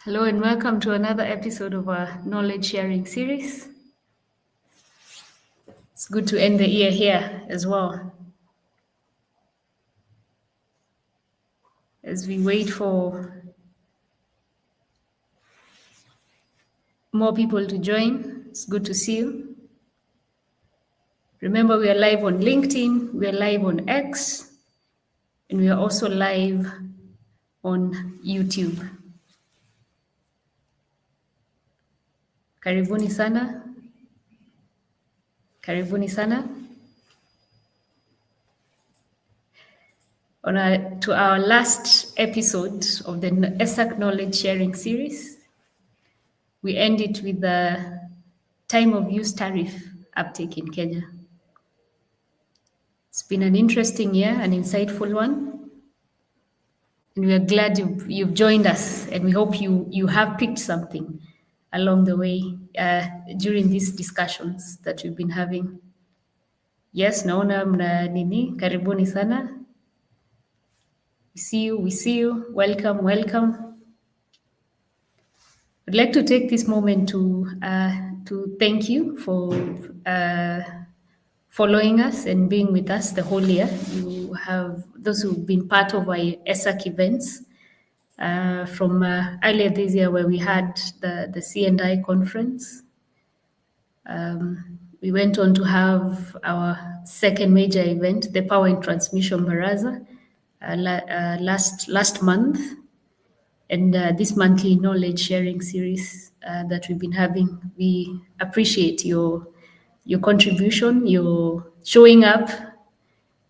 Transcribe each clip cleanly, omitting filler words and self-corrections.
Hello and welcome to another episode of our knowledge sharing series. It's good to end the year here as well. As we wait for more people to join, it's good to see you. Remember, we are live on LinkedIn, we are live on X, and we are also live on YouTube. Karibuni sana. Karibuni sana. To our last episode of the ESSAC Knowledge Sharing Series, we end it with the time of use tariff uptake in Kenya. It's been an interesting year, an insightful one, and we are glad you've joined us, and we hope you have picked something along the way during these discussions that we've been having. Yes, naona mna nini, karibuni sana. We see you. Welcome, welcome. I'd like to take this moment to thank you for following us and being with us the whole year. You have those who've been part of our ESSAC events from earlier this year, where we had the C&I conference. We went on to have our second major event, the Power and Transmission Baraza, last month, and this monthly knowledge sharing series that we've been having. We appreciate your contribution, your showing up,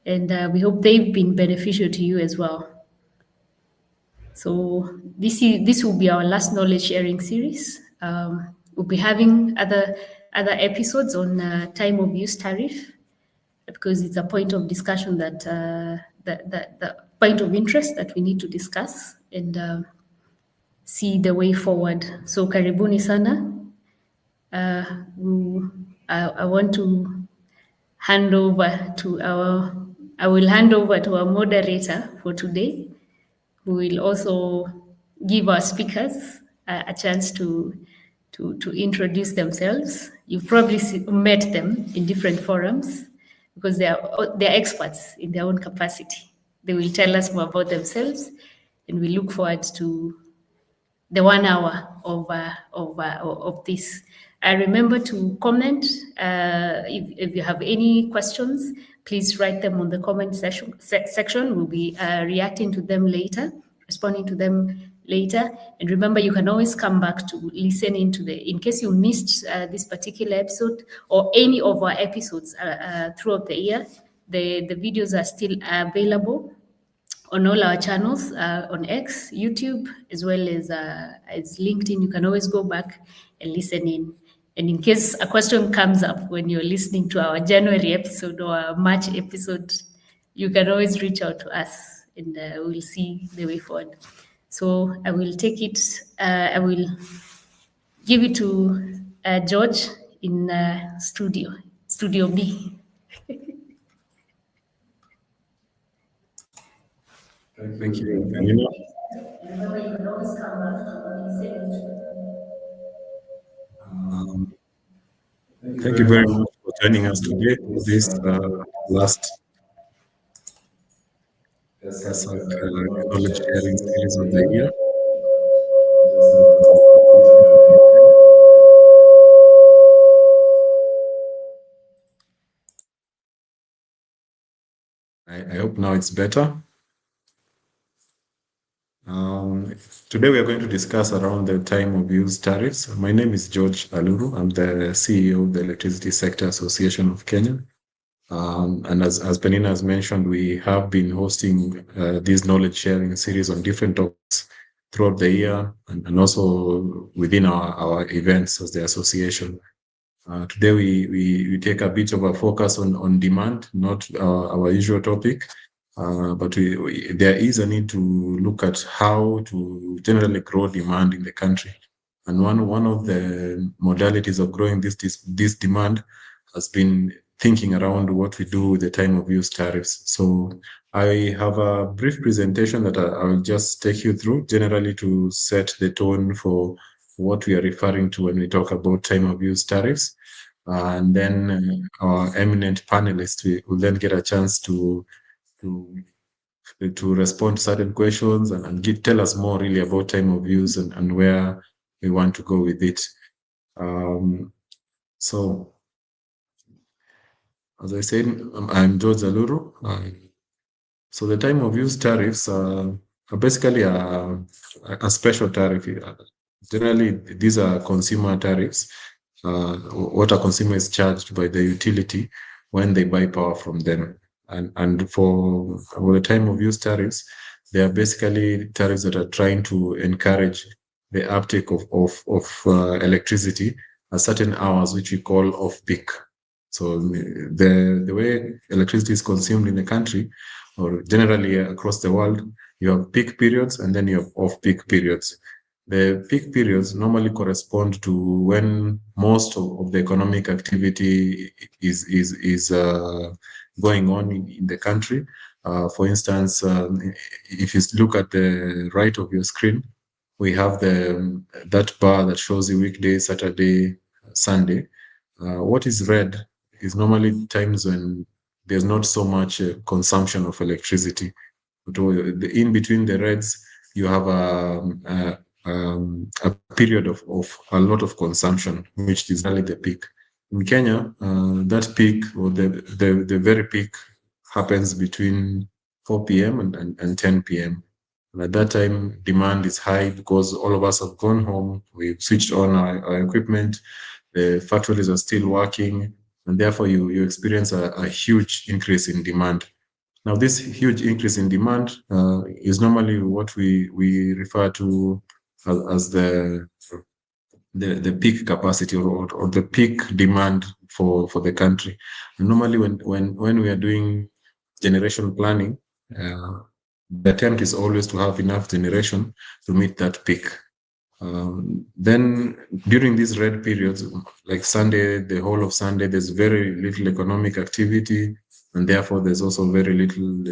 and we hope they've been beneficial to you as well. So this will be our last knowledge sharing series. We'll be having other episodes on time of use tariff, because it's a point of discussion that the point of interest that we need to discuss and see the way forward. So karibuni sana. I want to hand over to our moderator for today, who will also give our speakers a chance to introduce themselves. You've probably met them in different forums, because they're experts in their own capacity. They will tell us more about themselves, and we look forward to the 1 hour of this. Remember to comment. If you have any questions, please write them on the comment section. We'll be reacting to them later, responding to them later. And remember, you can always come back to listen in case you missed this particular episode or any of our episodes throughout the year. The videos are still available on all our channels, on X, YouTube, as well as LinkedIn. You can always go back and listen in. And in case a question comes up when you're listening to our January episode or our March episode, you can always reach out to us, and we'll see the way forward. So I will take it, I will give it to George in Studio B. Thank you, Daniela. Remember, you can always come back to listen. Thank you very much for joining us today for this last knowledge sharing series of the year. I hope now it's better. Today we are going to discuss around the time of use tariffs. My name is George Aluru. I'm the CEO of the Electricity Sector Association of Kenya. And as Penina has mentioned, we have been hosting this knowledge sharing series on different topics throughout the year and also within our events as the association. Today we take a bit of a focus on demand, not our usual topic. But there is a need to look at how to generally grow demand in the country. And one of the modalities of growing this demand has been thinking around what we do with the time of use tariffs. So I have a brief presentation that I will just take you through, generally to set the tone for what we are referring to when we talk about time of use tariffs. And then our eminent panelists will then get a chance to to respond to certain questions and tell us more really about time of use and where we want to go with it. So, as I said, I'm George Aluru. So the time of use tariffs are basically a special tariff. Generally, these are consumer tariffs. What a consumer is charged by the utility when they buy power from them. And for the time of use tariffs, they are basically tariffs that are trying to encourage the uptake of electricity at certain hours, which we call off-peak. So the way electricity is consumed in the country, or generally across the world, you have peak periods and then you have off-peak periods. The peak periods normally correspond to when most of the economic activity is going on in the country. For instance, if you look at the right of your screen, we have that bar that shows you weekday, Saturday, Sunday. What is red is normally times when there's not so much consumption of electricity. But in between the reds, you have a period of a lot of consumption, which is really the peak. In Kenya, that peak, or the very peak, happens between 4 p.m. and 10 p.m. And at that time, demand is high because all of us have gone home, we've switched on our equipment, the factories are still working, and therefore you experience a huge increase in demand. Now, this huge increase in demand is normally what we refer to as the peak capacity or the peak demand for the country. And normally, when we are doing generation planning, the attempt is always to have enough generation to meet that peak. Then during these red periods, like Sunday, the whole of Sunday, there's very little economic activity, and therefore there's also very little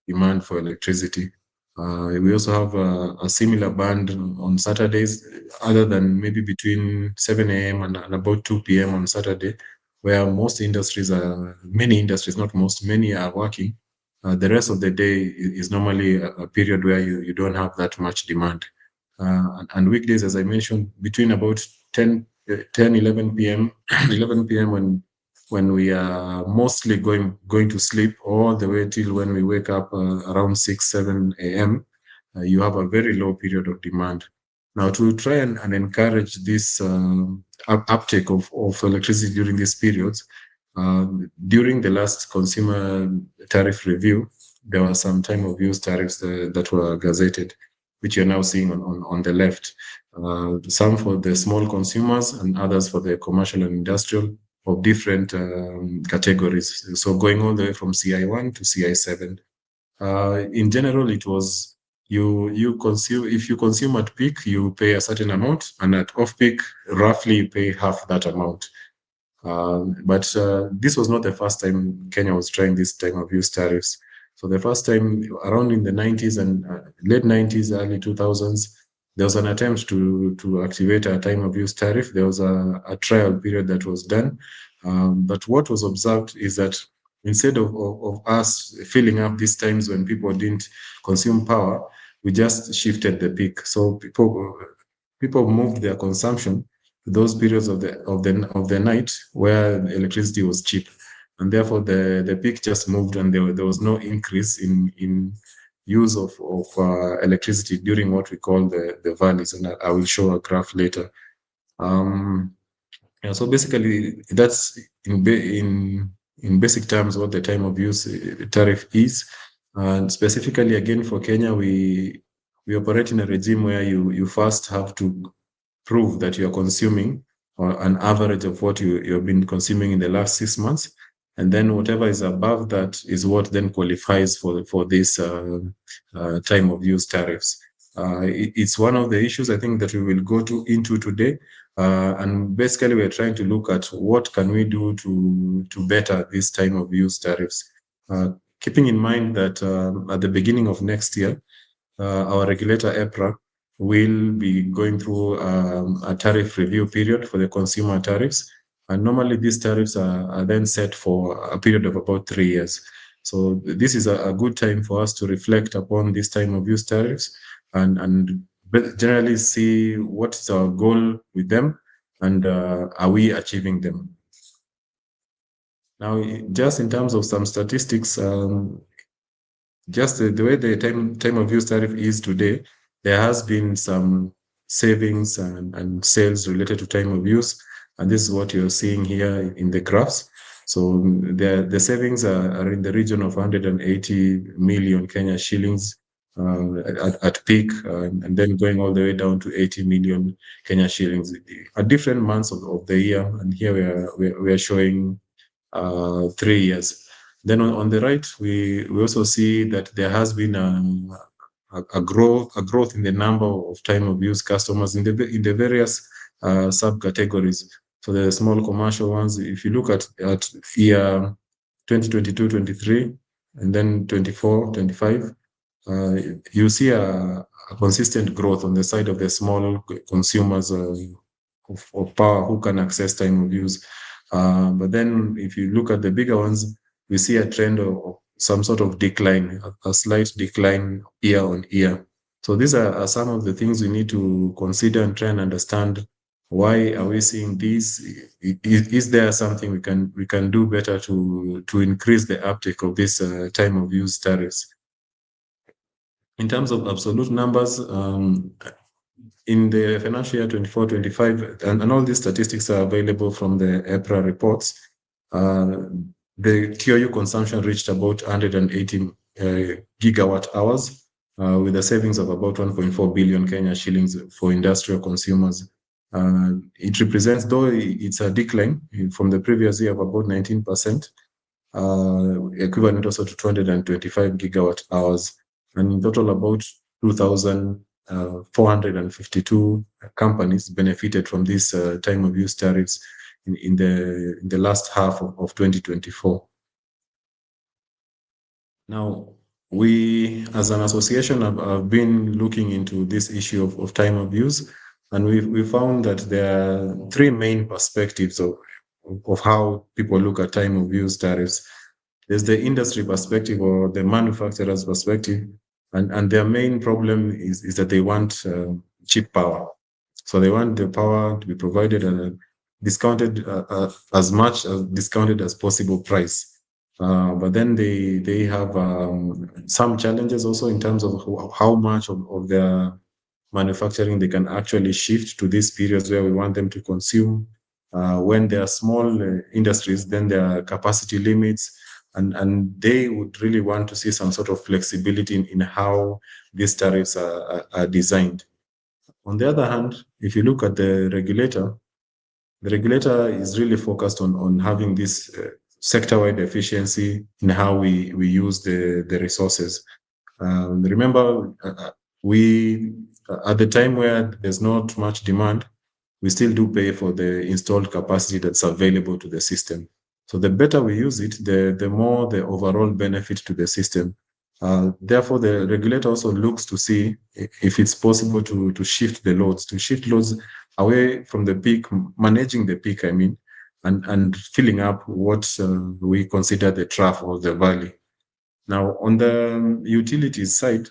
demand for electricity. We also have a similar band on Saturdays, other than maybe between 7 a.m. and about 2 p.m. on Saturday, where many industries, not most, many are working. The rest of the day is normally a period where you don't have that much demand. And weekdays, as I mentioned, between about 11 p.m., 11 p.m. when we are mostly going to sleep, all the way till when we wake up around 6, 7 a.m., you have a very low period of demand. Now, to try and encourage this uptake of electricity during these periods, during the last consumer tariff review, there were some time of use tariffs that were gazetted, which you're now seeing on the left. Some for the small consumers and others for the commercial and industrial of different categories. So going all the way from CI1 to CI7. In general, it was you consume, if you consume at peak, you pay a certain amount, and at off peak, roughly you pay half that amount. But this was not the first time Kenya was trying this time of use tariffs. So the first time around in the 90s and late 90s, early 2000s, there was an attempt to activate a time of use tariff. There was a trial period that was done. But what was observed is that instead of us filling up these times when people didn't consume power, we just shifted the peak. So people moved their consumption to those periods of the night where electricity was cheap, and therefore the peak just moved, and there was no increase in use of electricity during what we call the valleys, and I will show a graph later. Yeah, so basically, that's in basic terms what the time of use tariff is. And specifically, again, for Kenya, we operate in a regime where you first have to prove that you're consuming an average of what you've been consuming in the last 6 months. And then whatever is above that is what then qualifies for this time of use tariffs. It's one of the issues I think that we will go into today. And basically, we're trying to look at what can we do to better this time of use tariffs. keeping in mind that at the beginning of next year, our regulator, EPRA, will be going through a tariff review period for the consumer tariffs. And normally these tariffs are then set for a period of about 3 years. So this is a good time for us to reflect upon this time of use tariffs and generally see what is our goal with them and are we achieving them. Now, just in terms of some statistics, just the way the time of use tariff is today, there has been some savings and sales related to time of use. And this is what you're seeing here in the graphs. So the savings are in the region of 180 million Kenya shillings at peak, and then going all the way down to 80 million Kenya shillings at different months of the year. And here we are showing 3 years. Then on the right, we also see that there has been a growth in the number of time of use customers in the various subcategories. So the small commercial ones, if you look at year 2022-23 and then 24-25, you see a consistent growth on the side of the small consumers of power who can access time of use. But then if you look at the bigger ones, we see a trend of some sort of decline, a slight decline year on year. So these are some of the things we need to consider and try and understand. Why are we seeing this? Is there something we can do better to increase the uptake of this time of use tariffs? In terms of absolute numbers, in the financial year 24-25, and all these statistics are available from the EPRA reports, the ToU consumption reached about 180 gigawatt hours, with a savings of about 1.4 billion Kenya shillings for industrial consumers. It represents, though it's a decline from the previous year of about 19%, equivalent also to 225 gigawatt hours, and in total about 2,452 companies benefited from this time of use tariffs in the last half of 2024. Now, we as an association have been looking into this issue of time of use, and we found that there are three main perspectives of how people look at time of use tariffs. There's the industry perspective or the manufacturer's perspective, and their main problem is that they want cheap power. So they want the power to be provided at a discounted as much as discounted as possible price. But then they have some challenges also in terms of how much of their manufacturing they can actually shift to these periods where we want them to consume. When they are small industries, then there are capacity limits, and they would really want to see some sort of flexibility in how these tariffs are designed. On the other hand, if you look at the regulator is really focused on having this sector-wide efficiency in how we use the resources. Remember, we at the time where there's not much demand, we still do pay for the installed capacity that's available to the system. So the better we use it, the more the overall benefit to the system. Therefore, the regulator also looks to see if it's possible to shift loads away from the peak, managing the peak, I mean, and filling up what we consider the trough or the valley. Now, on the utilities side,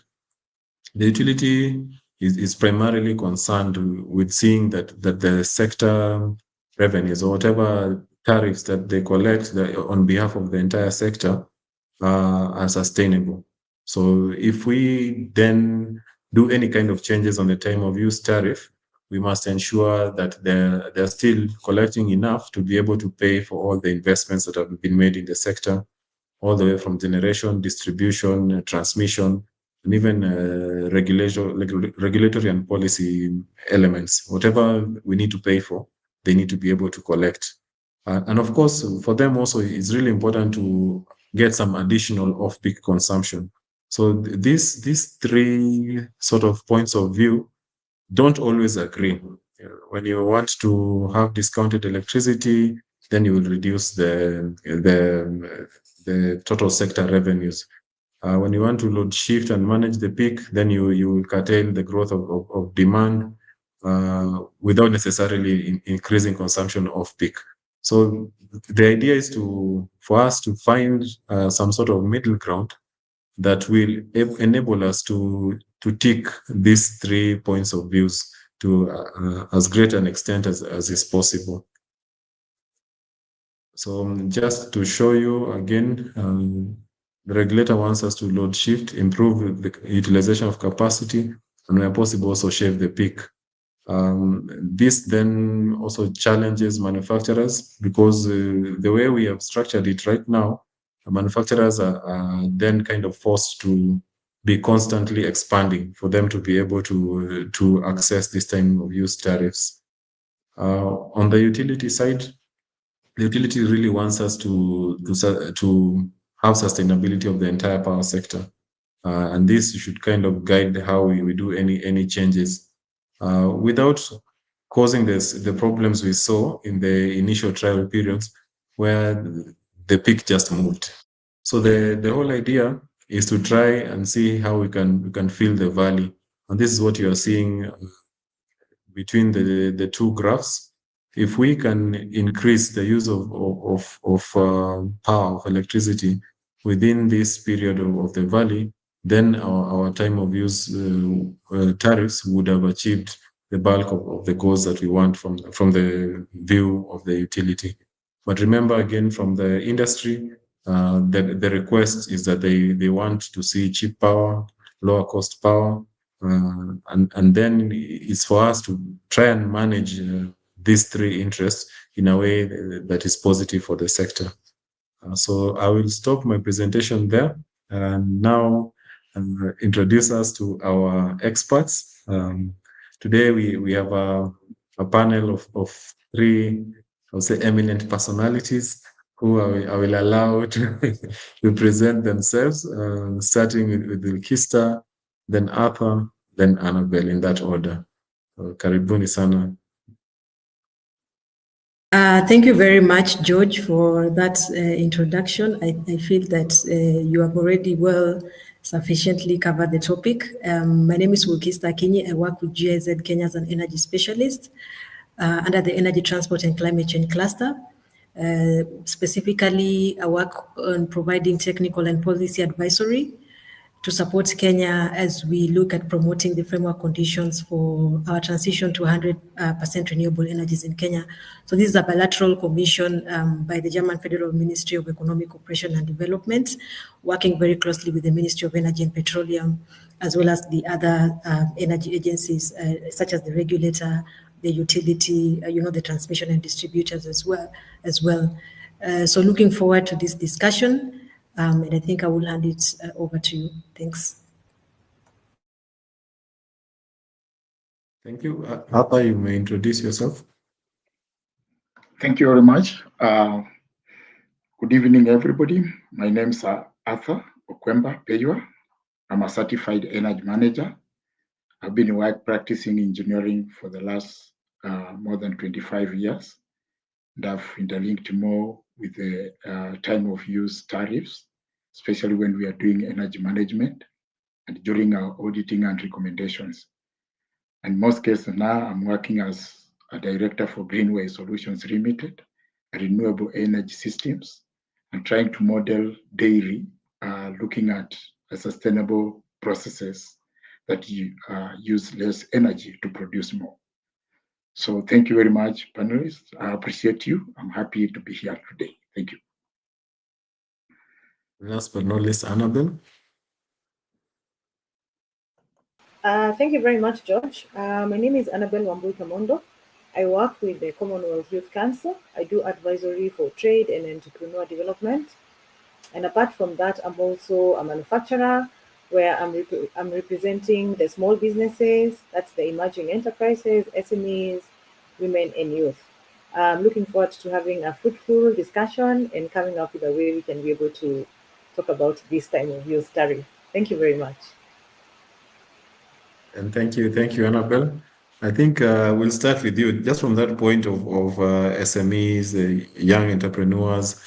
the utility is primarily concerned with seeing that the sector revenues or whatever tariffs that they collect on behalf of the entire sector are sustainable. So if we then do any kind of changes on the time of use tariff, we must ensure that they're still collecting enough to be able to pay for all the investments that have been made in the sector, all the way from generation, distribution, transmission, and even regulatory and policy elements. Whatever we need to pay for, they need to be able to collect. And of course, for them also, it's really important to get some additional off-peak consumption. So these three sort of points of view don't always agree. When you want to have discounted electricity, then you will reduce the the total sector revenues. When you want to load shift and manage the peak, then you will curtail the growth of demand without necessarily increasing consumption of peak. So the idea is for us to find some sort of middle ground that will enable us to tick these 3 points of views to as great an extent as is possible. So just to show you again, the regulator wants us to load shift, improve the utilization of capacity, and where possible also shave the peak. This then also challenges manufacturers because the way we have structured it right now, manufacturers are then kind of forced to be constantly expanding for them to be able to access this time of use tariffs. On the utility side, the utility really wants us to have sustainability of the entire power sector. And this should kind of guide how we do any changes without causing the problems we saw in the initial trial periods where the peak just moved. So the whole idea is to try and see how we can fill the valley. And this is what you are seeing between the two graphs. If we can increase the use of power, of electricity within this period of the valley, then our time of use tariffs would have achieved the bulk of the goals that we want from the view of the utility. But remember, again, from the industry, the request is that they want to see cheap power, lower cost power, and then it's for us to try and manage these 3 interests in a way that is positive for the sector. So I will stop my presentation there and now introduce us to our experts. Today we have a panel of 3, I would say, eminent personalities who I will allow to present themselves, starting with Ilkista, then Arthur, then Annabelle, in that order. Karibuni sana. Thank you very much, George, for that introduction. I feel that you have already sufficiently covered the topic. My name is Wilkista Akinyi. I work with GIZ Kenya as an energy specialist under the Energy Transport and Climate Change Cluster. Specifically, I work on providing technical and policy advisory to support Kenya as we look at promoting the framework conditions for our transition to 100% renewable energies in Kenya. So this is a bilateral commission by the German Federal Ministry of Economic Cooperation and Development, working very closely with the Ministry of Energy and Petroleum, as well as the other energy agencies, such as the regulator, the utility, the transmission and distributors as well. So looking forward to this discussion. And I think I will hand it over to you. Thanks. Thank you. Arthur, you may introduce yourself. Thank you very much. Good evening, everybody. My name is Arthur Okwemba Peywa. I'm a certified energy manager. I've been practicing engineering for the last more than 25 years. And I've interlinked more with the time of use tariffs, especially when we are doing energy management and during our auditing and recommendations. In most cases now, I'm working as a director for Greenway Solutions Limited, renewable energy systems, and trying to model daily, looking at sustainable processes that use less energy to produce more. So thank you very much, panelists. I appreciate you. I'm happy to be here today. Thank you. Last but not least, Annabelle. Thank you very much, George. My name is Annabelle Wambui Kamondo. I work with the Commonwealth Youth Council. I do advisory for trade and entrepreneur development. And apart from that, I'm also a manufacturer where I'm representing the small businesses, that's the emerging enterprises, SMEs, women and youth. I'm looking forward to having a fruitful discussion and coming up with a way we can be able to talk about this time of use tariff. Thank you very much. And thank you, Annabelle. I think we'll start with you, just from that point of SMEs, young entrepreneurs.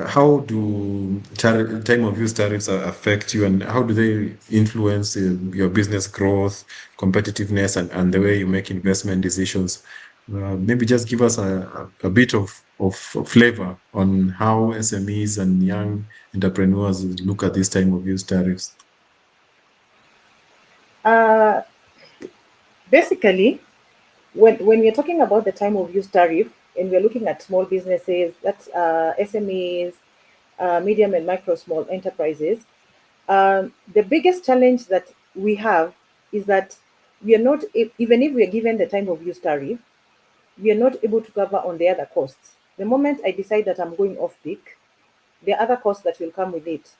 how do time of use tariffs affect you, and how do they influence your business growth, competitiveness, and the way you make investment decisions? Maybe just give us a bit of flavor on how SMEs and young entrepreneurs look at this time of use tariffs. Uh, Basically, when we're talking about the time of use tariff and we're looking at small businesses, that's SMEs, medium and micro small enterprises, the biggest challenge that we have is that we are not, even if we are given the time of use tariff, we are not able to cover on the other costs. The moment I decide that I'm going off peak, there are other costs that will come with it.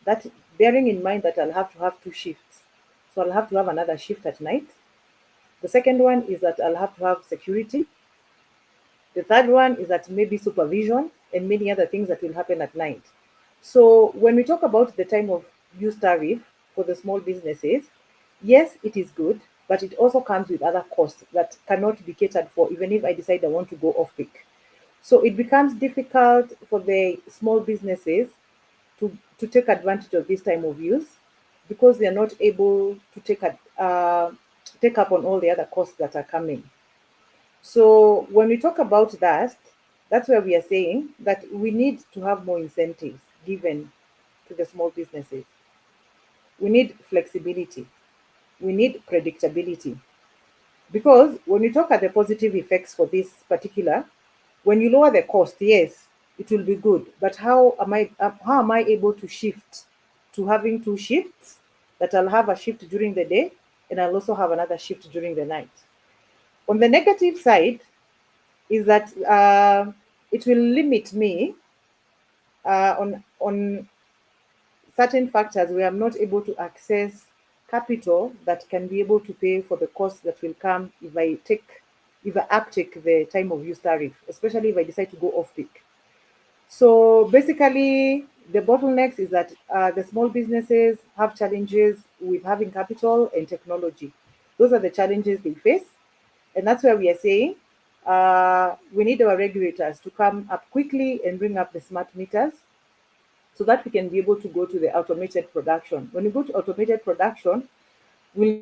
That, bearing in mind that I'll have to have two shifts. So I'll have to have another shift at night. The second one is that I'll have to have security. The third one is that maybe supervision and many other things that will happen at night. So when we talk about the time of use tariff for the small businesses, yes, it is good, but it also comes with other costs that cannot be catered for even if I decide I want to go off peak. So it becomes difficult for the small businesses to take advantage of this time of use because they are not able to take up on all the other costs that are coming. So when we talk about that, that's where we are saying that we need to have more incentives given to the small businesses. We need flexibility. We need predictability. Because when you talk at the positive effects for this particular, when you lower the cost, yes, it will be good. But how am I able to shift to having two shifts? That I'll have a shift during the day and I'll also have another shift during the night. On the negative side is that it will limit me on certain factors where I'm not able to access capital that can be able to pay for the costs that will come if I uptake the time of use tariff, especially if I decide to go off peak. So basically, the bottlenecks is that the small businesses have challenges with having capital and technology. Those are the challenges they face, and that's where we are saying we need our regulators to come up quickly and bring up the smart meters so that we can be able to go to the automated production. When we go to automated production, we'll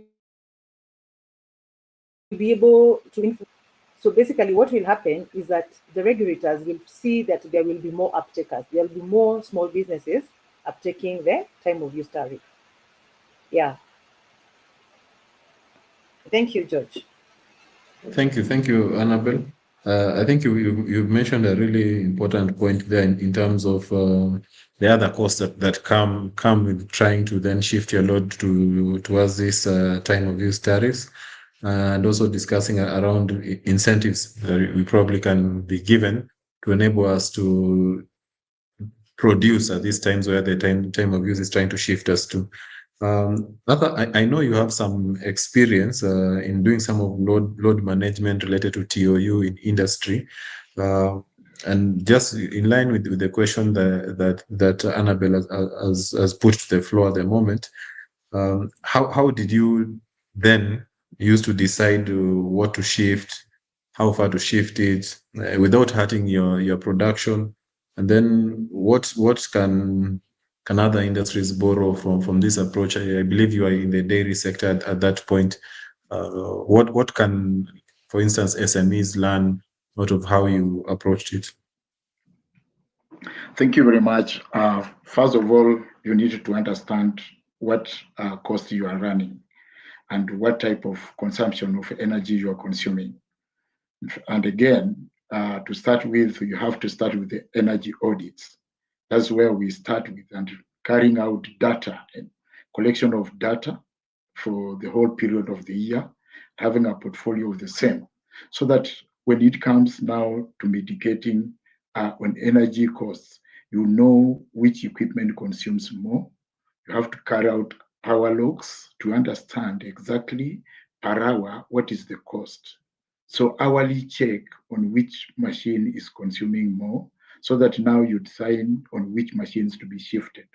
be able to influence. So basically, what will happen is that the regulators will see that there will be more uptakers. There will be more small businesses uptaking the time of use tariff. Yeah. Thank you, George. Thank you, Annabelle. I think you mentioned a really important point there in terms of the other costs that come with trying to then shift your load towards this time of use tariffs, and also discussing around incentives that we probably can be given to enable us to produce at these times where the time of use is trying to shift us to. I know you have some experience in doing some of load management related to ToU in industry. And just in line with the question that Annabelle has put to the floor at the moment, how did you then use to decide what to shift, how far to shift it without hurting your production? And then what can other industries borrow from this approach? I believe you are in the dairy sector at that point. What can, for instance, SMEs learn out of how you approached it? Thank you very much. First of all, you need to understand what cost you are running and what type of consumption of energy you are consuming. And again, to start with, you have to start with the energy audits. That's where we start with and carrying out data and collection of data for the whole period of the year, having a portfolio of the same, so that when it comes now to mitigating on energy costs, you know which equipment consumes more. You have to carry out hour logs to understand exactly per hour what is the cost. So hourly check on which machine is consuming more, so that now you decide on which machines to be shifted.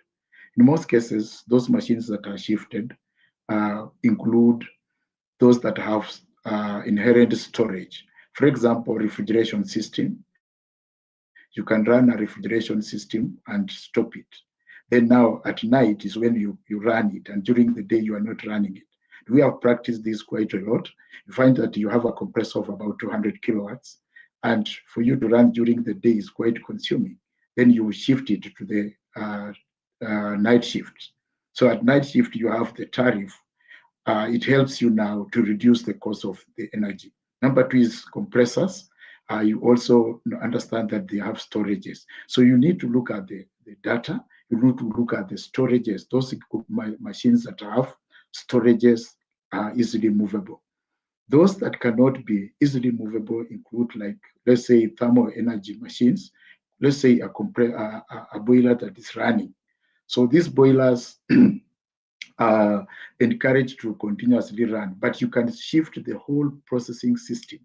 In most cases, those machines that are shifted include those that have inherent storage. For example, refrigeration system. you can run a refrigeration system and stop it. Then now at night is when you run it, and during the day you are not running it. We have practiced this quite a lot. You find that you have a compressor of about 200 kilowatts, and for you to run during the day is quite consuming. Then you shift it to the night shift. So at night shift, you have the Tarriff. It helps you now to reduce the cost of the energy. Number two is compressors. You also understand that they have storages. So you need to look at the data. You need to look at the storages. Those machines that have storages are easily movable. Those that cannot be easily movable include, like, let's say, thermal energy machines. Let's say a boiler that is running. So these boilers are encouraged to continuously run, but you can shift the whole processing system.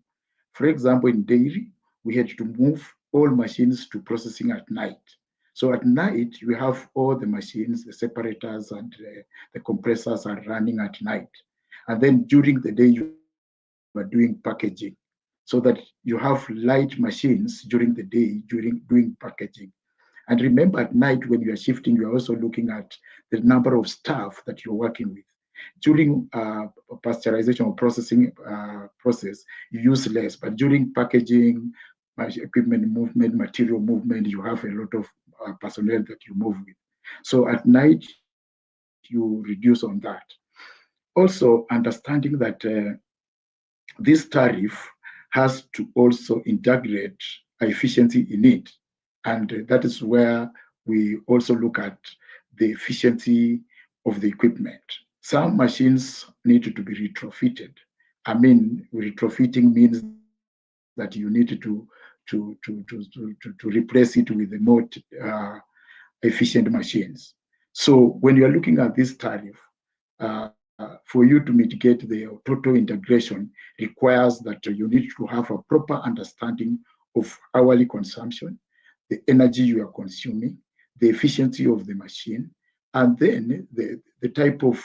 For example, in dairy, we had to move all machines to processing at night. So at night, you have all the machines, the separators and the compressors are running at night. And then during the day, you are doing packaging so that you have light machines during the day doing packaging. And remember, at night when you are shifting, you are also looking at the number of staff that you're working with. During pasteurization or processing process, you use less, but during packaging, equipment movement, material movement, you have a lot of personnel that you move with. So at night, you reduce on that. Also, understanding that this Tarriff has to also integrate efficiency in it. And that is where we also look at the efficiency of the equipment. Some machines need to be retrofitted. I mean, retrofitting means that you need to replace it with the more efficient machines. So when you are looking at this Tarriff, for you to mitigate the total integration requires that you need to have a proper understanding of hourly consumption, the energy you are consuming, the efficiency of the machine, and then the type of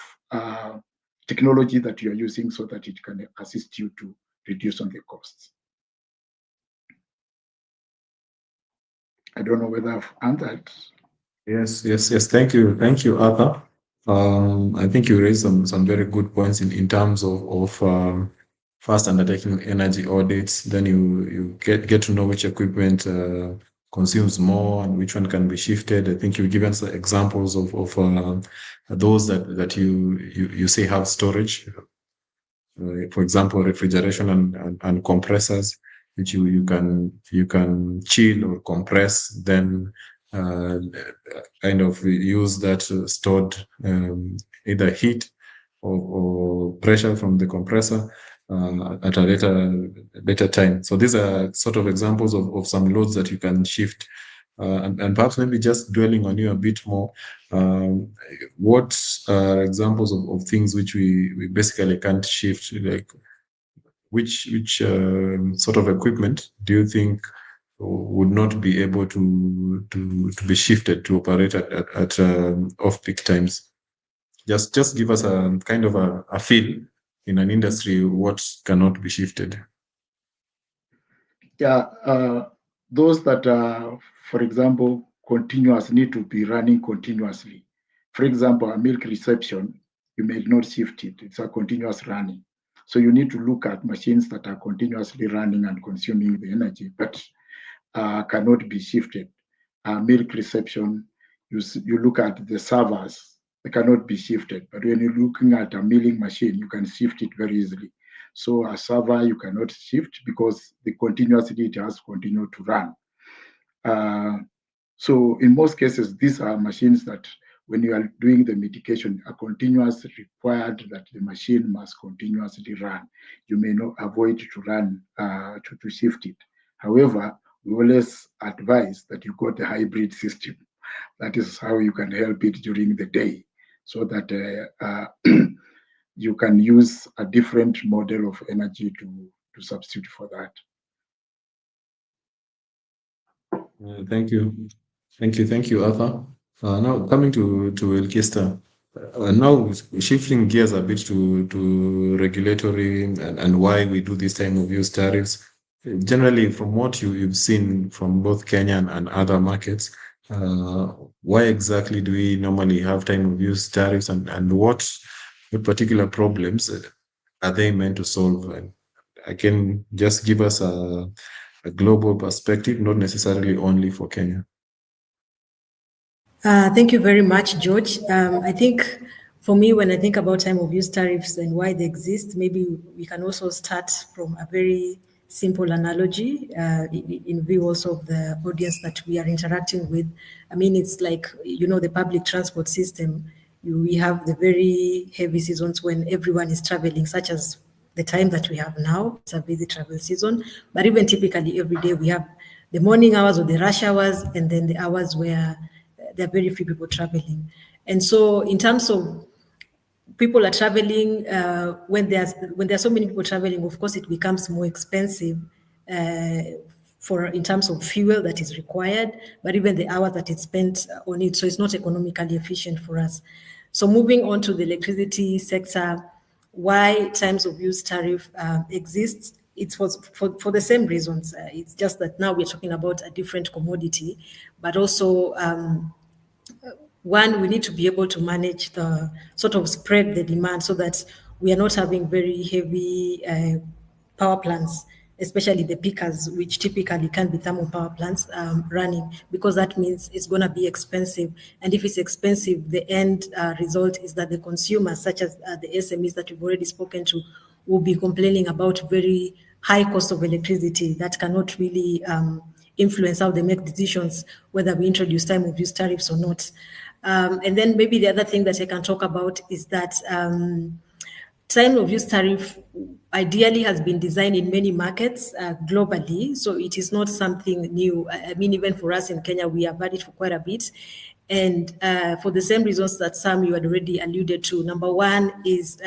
technology that you are using so that it can assist you to reduce on the costs. I don't know whether I've answered. Yes. Thank you, Arthur. I think you raised some very good points in terms of first undertaking energy audits. Then you get to know which equipment consumes more and which one can be shifted. I think you've given some examples of those that you say have storage. For example, refrigeration and compressors, which you can chill or compress, then kind of use that stored either heat or pressure from the compressor at a later time. So these are sort of examples of some loads that you can shift. And perhaps maybe just dwelling on you a bit more, what are examples of things which we basically can't shift? Like which sort of equipment do you think would not be able to be shifted to operate at off-peak times? Just give us a kind of a feel in an industry what cannot be shifted. Yeah, those that are, for example, continuous need to be running continuously. For example, a milk reception, you may not shift it. It's a continuous running. So you need to look at machines that are continuously running and consuming the energy, but cannot be shifted. Milk reception, you look at the servers, they cannot be shifted. But when you're looking at a milling machine, you can shift it very easily. So a server you cannot shift because the continuously it has continued to run. So in most cases, these are machines that when you are doing the mitigation, a continuous required that the machine must continuously run. You may not avoid to run to shift it. However, we always advise that you got a hybrid system. That is how you can help it during the day, so that you can use a different model of energy to substitute for that. Thank you, Arthur. Now coming to Elkista. Now shifting gears a bit to regulatory and why we do this time of use tariffs. generally, from what you've seen from both Kenya and other markets, why exactly do we normally have time of use tariffs, and what particular problems are they meant to solve? And I can just give us a global perspective, not necessarily only for Kenya. Thank you very much, George. I think for me, when I think about time of use tariffs and why they exist, maybe we can also start from a very simple analogy in view also of the audience that we are interacting with. I mean, it's like, the public transport system. We have the very heavy seasons when everyone is traveling, such as the time that we have now. It's a busy travel season. But even typically every day we have the morning hours or the rush hours, and then the hours where there are very few people traveling. And so in terms of people are traveling, when there are so many people traveling, of course, it becomes more expensive in terms of fuel that is required, but even the hours that is spent on it. So it's not economically efficient for us. So moving on to the electricity sector, why times of use tariff exists, it's for the same reasons. It's just that now we're talking about a different commodity, but also one, we need to be able to manage the sort of spread the demand so that we are not having very heavy power plants, especially the peakers, which typically can be thermal power plants running, because that means it's going to be expensive. And if it's expensive, the end result is that the consumers, such as the SMEs that we've already spoken to, will be complaining about very high cost of electricity that cannot really influence how they make decisions, whether we introduce time of use tariffs or not. And then maybe the other thing that I can talk about is that time of use tariff ideally has been designed in many markets globally, so it is not something new. I mean, even for us in Kenya, we have had it for quite a bit. And for the same reasons that some you had already alluded to. Number one is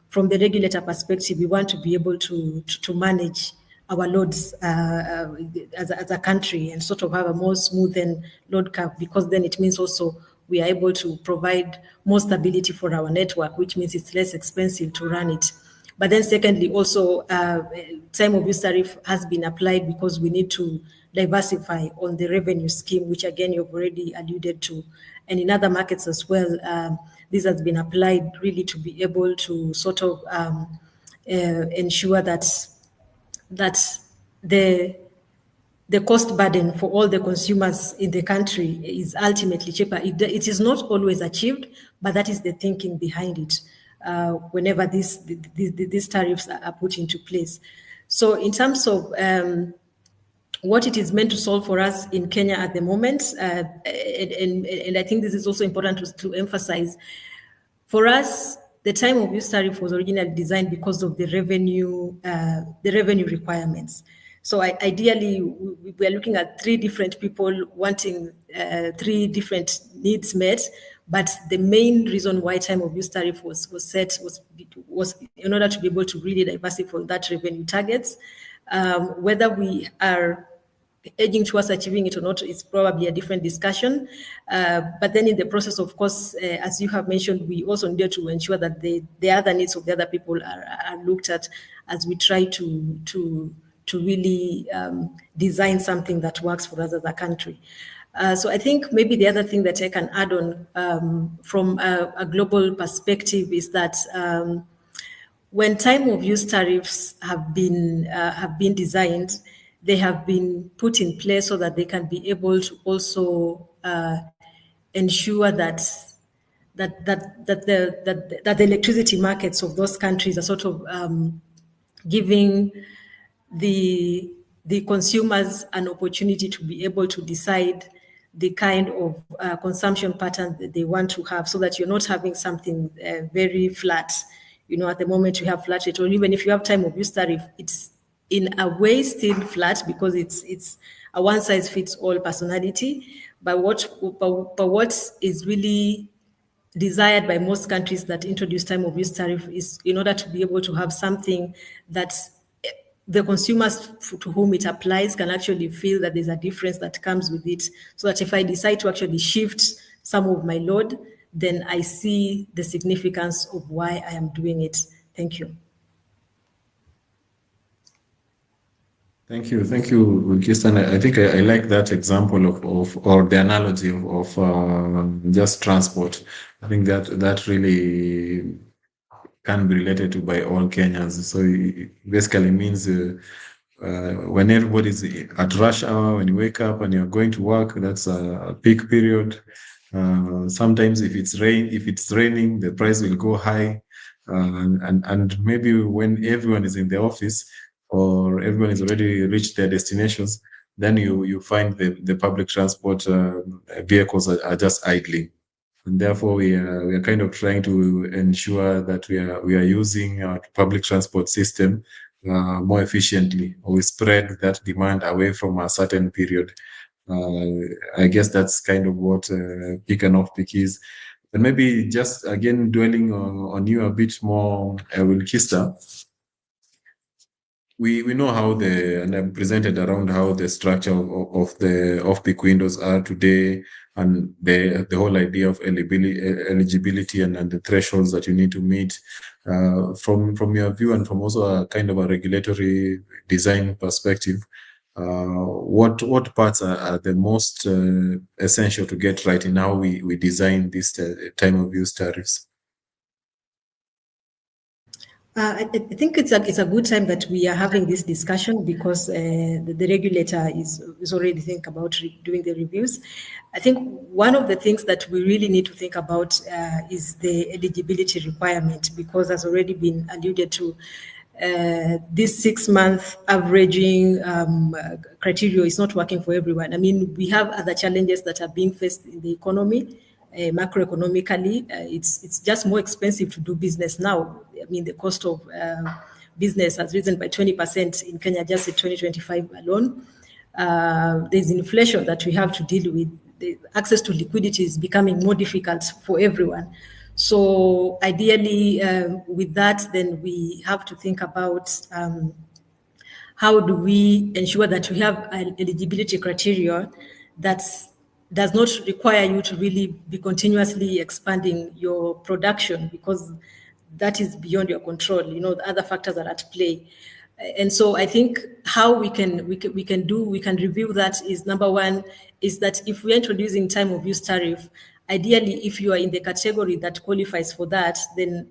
from the regulator perspective, we want to be able to manage our loads as a country and sort of have a more smoothened load curve, because then it means also we are able to provide more stability for our network, which means it's less expensive to run it. But then secondly, also time of use tariff has been applied because we need to diversify on the revenue scheme, which again, you've already alluded to. And in other markets as well, this has been applied really to be able to sort of ensure that the cost burden for all the consumers in the country is ultimately cheaper. It is not always achieved, but that is the thinking behind it whenever these tariffs are put into place. So in terms of what it is meant to solve for us in Kenya at the moment, and I think this is also important to emphasize, for us, the time of use tariff was originally designed because of the revenue requirements. So ideally, we are looking at three different people wanting three different needs met. But the main reason why time of use tariff was set was in order to be able to really diversify that revenue targets. Whether we are edging towards achieving it or not, it's probably a different discussion. But then in the process, of course, as you have mentioned, we also needed to ensure that the other needs of the other people are looked at as we try to really design something that works for us as a country. So I think maybe the other thing that I can add on from a global perspective is that when time of use tariffs have been designed, they have been put in place so that they can be able to also ensure that the electricity markets of those countries are sort of giving the consumers an opportunity to be able to decide the kind of consumption pattern that they want to have, so that you're not having something very flat. At the moment you have flat rate, or even if you have time of use tariff, it's in a way still flat because it's a one size fits all personality. But what is really desired by most countries that introduce time of use tariff is in order to be able to have something that the consumers to whom it applies can actually feel that there's a difference that comes with it, so that if I decide to actually shift some of my load, then I see the significance of why I am doing it. Thank you. Thank you, Kirsten. I think I like that example of or the analogy of just transport. I think that really can be related to by all Kenyans. So it basically means when everybody's at rush hour, when you wake up and you're going to work, that's a peak period. Sometimes if it's raining, the price will go high. And maybe when everyone is in the office or everyone has already reached their destinations, then you find the public transport vehicles are just idling. And therefore we are kind of trying to ensure that we are using our public transport system more efficiently, or we spread that demand away from a certain period. I guess that's kind of what peak and off peak is. And maybe just again dwelling on you a bit more, Wilkista, we know how and I've presented around how the structure of the off-peak windows are today, and the whole idea of eligibility and the thresholds that you need to meet. From your view and from also a kind of a regulatory design perspective, what parts are the most essential to get right in how we design this time of use tariffs? I think it's a good time that we are having this discussion because the regulator is already thinking about doing the reviews. I think one of the things that we really need to think about is the eligibility requirement, because has already been alluded to. This 6-month averaging criteria is not working for everyone. I mean, we have other challenges that are being faced in the economy. Macroeconomically, it's just more expensive to do business now. I mean, the cost of business has risen by 20% in Kenya just in 2025 alone. There's inflation that we have to deal with. The access to liquidity is becoming more difficult for everyone. So ideally, with that, then we have to think about how do we ensure that we have an eligibility criteria that does not require you to really be continuously expanding your production, because that is beyond your control. You know, the other factors are at play. And so I think how we can review that is, number one, is that if we're introducing time of use tariff, ideally, if you are in the category that qualifies for that, then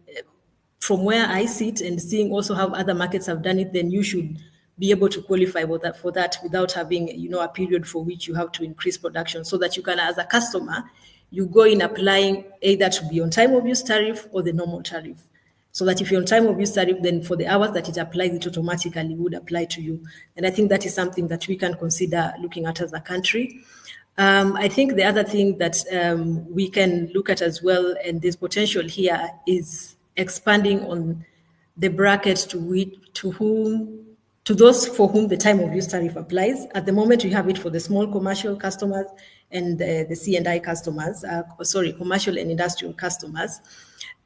from where I sit and seeing also how other markets have done it, then you should be able to qualify for that without having, you know, a period for which you have to increase production, so that you can, as a customer, you go in applying either to be on time of use tariff or the normal tariff. So that if you're on time of use tariff, then for the hours that it applies, it automatically would apply to you. And I think that is something that we can consider looking at as a country. I think the other thing that we can look at as well, and there's potential here, is expanding on the bracket to those for whom the time of use tariff applies. At the moment, we have it for the small commercial customers and the C&I customers, commercial and industrial customers.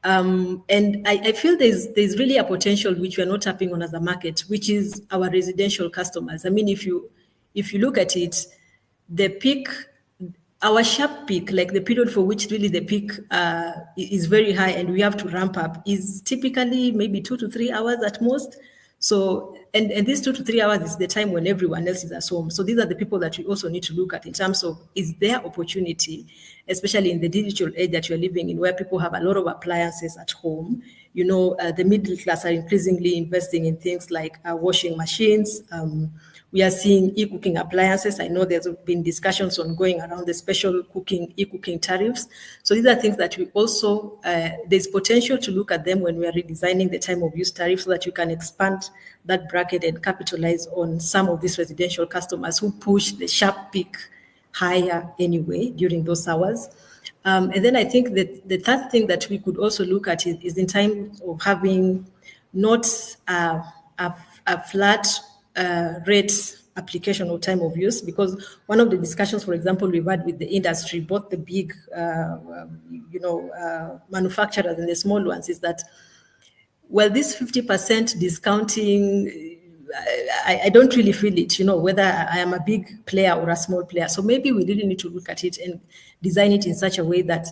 And I feel there's really a potential which we're not tapping on as a market, which is our residential customers. I mean, if you look at it, the peak, our sharp peak, like the period for which really the peak is very high and we have to ramp up, is typically maybe 2 to 3 hours at most. So, and these 2 to 3 hours is the time when everyone else is at home. So these are the people that we also need to look at in terms of, is there opportunity, especially in the digital age that you're living in, where people have a lot of appliances at home. You know, the middle class are increasingly investing in things like washing machines. We are seeing e-cooking appliances. I know there's been discussions ongoing around the special e-cooking tariffs. So these are things that we also, there's potential to look at them when we are redesigning the time of use tariff, so that you can expand that bracket and capitalize on some of these residential customers who push the sharp peak higher anyway during those hours. And then I think that the third thing that we could also look at is in terms of having not a flat rate application or time of use, because one of the discussions, for example, we've had with the industry, both the big, manufacturers and the small ones, is that, well, this 50% discounting, I don't really feel it, you know, whether I am a big player or a small player. So maybe we really need to look at it and design it in such a way that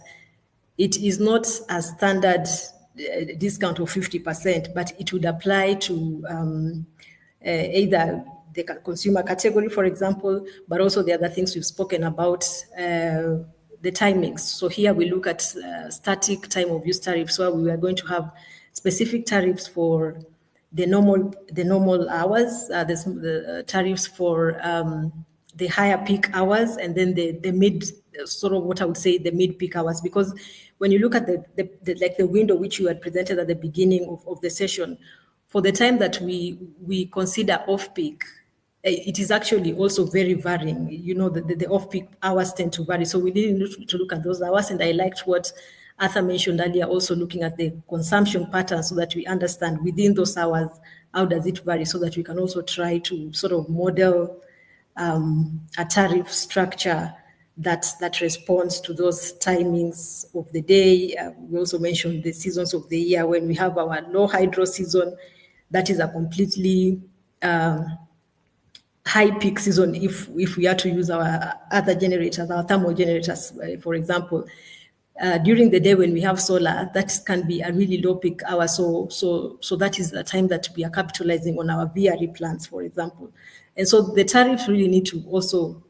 it is not a standard discount of 50%, but it would apply to either the consumer category, for example, but also the other things we've spoken about, the timings. So here we look at static time of use tariffs, where we are going to have specific tariffs for the normal hours, the tariffs for the higher peak hours, and then the mid, sort of what I would say, the mid peak hours. Because when you look at the window which you had presented at the beginning of the session, for the time that we consider off peak, it is actually also very varying. You know, the off-peak hours tend to vary. So we need to look at those hours. And I liked what Arthur mentioned earlier, also looking at the consumption patterns so that we understand within those hours, how does it vary, so that we can also try to sort of model a tariff structure that responds to those timings of the day. We also mentioned the seasons of the year. When we have our low hydro season, that is a completely high peak season if we are to use our other generators, our thermal generators, for example. During the day when we have solar, that can be a really low peak hour. So that is the time that we are capitalizing on our VRE plants, for example. And so the tariffs really need to also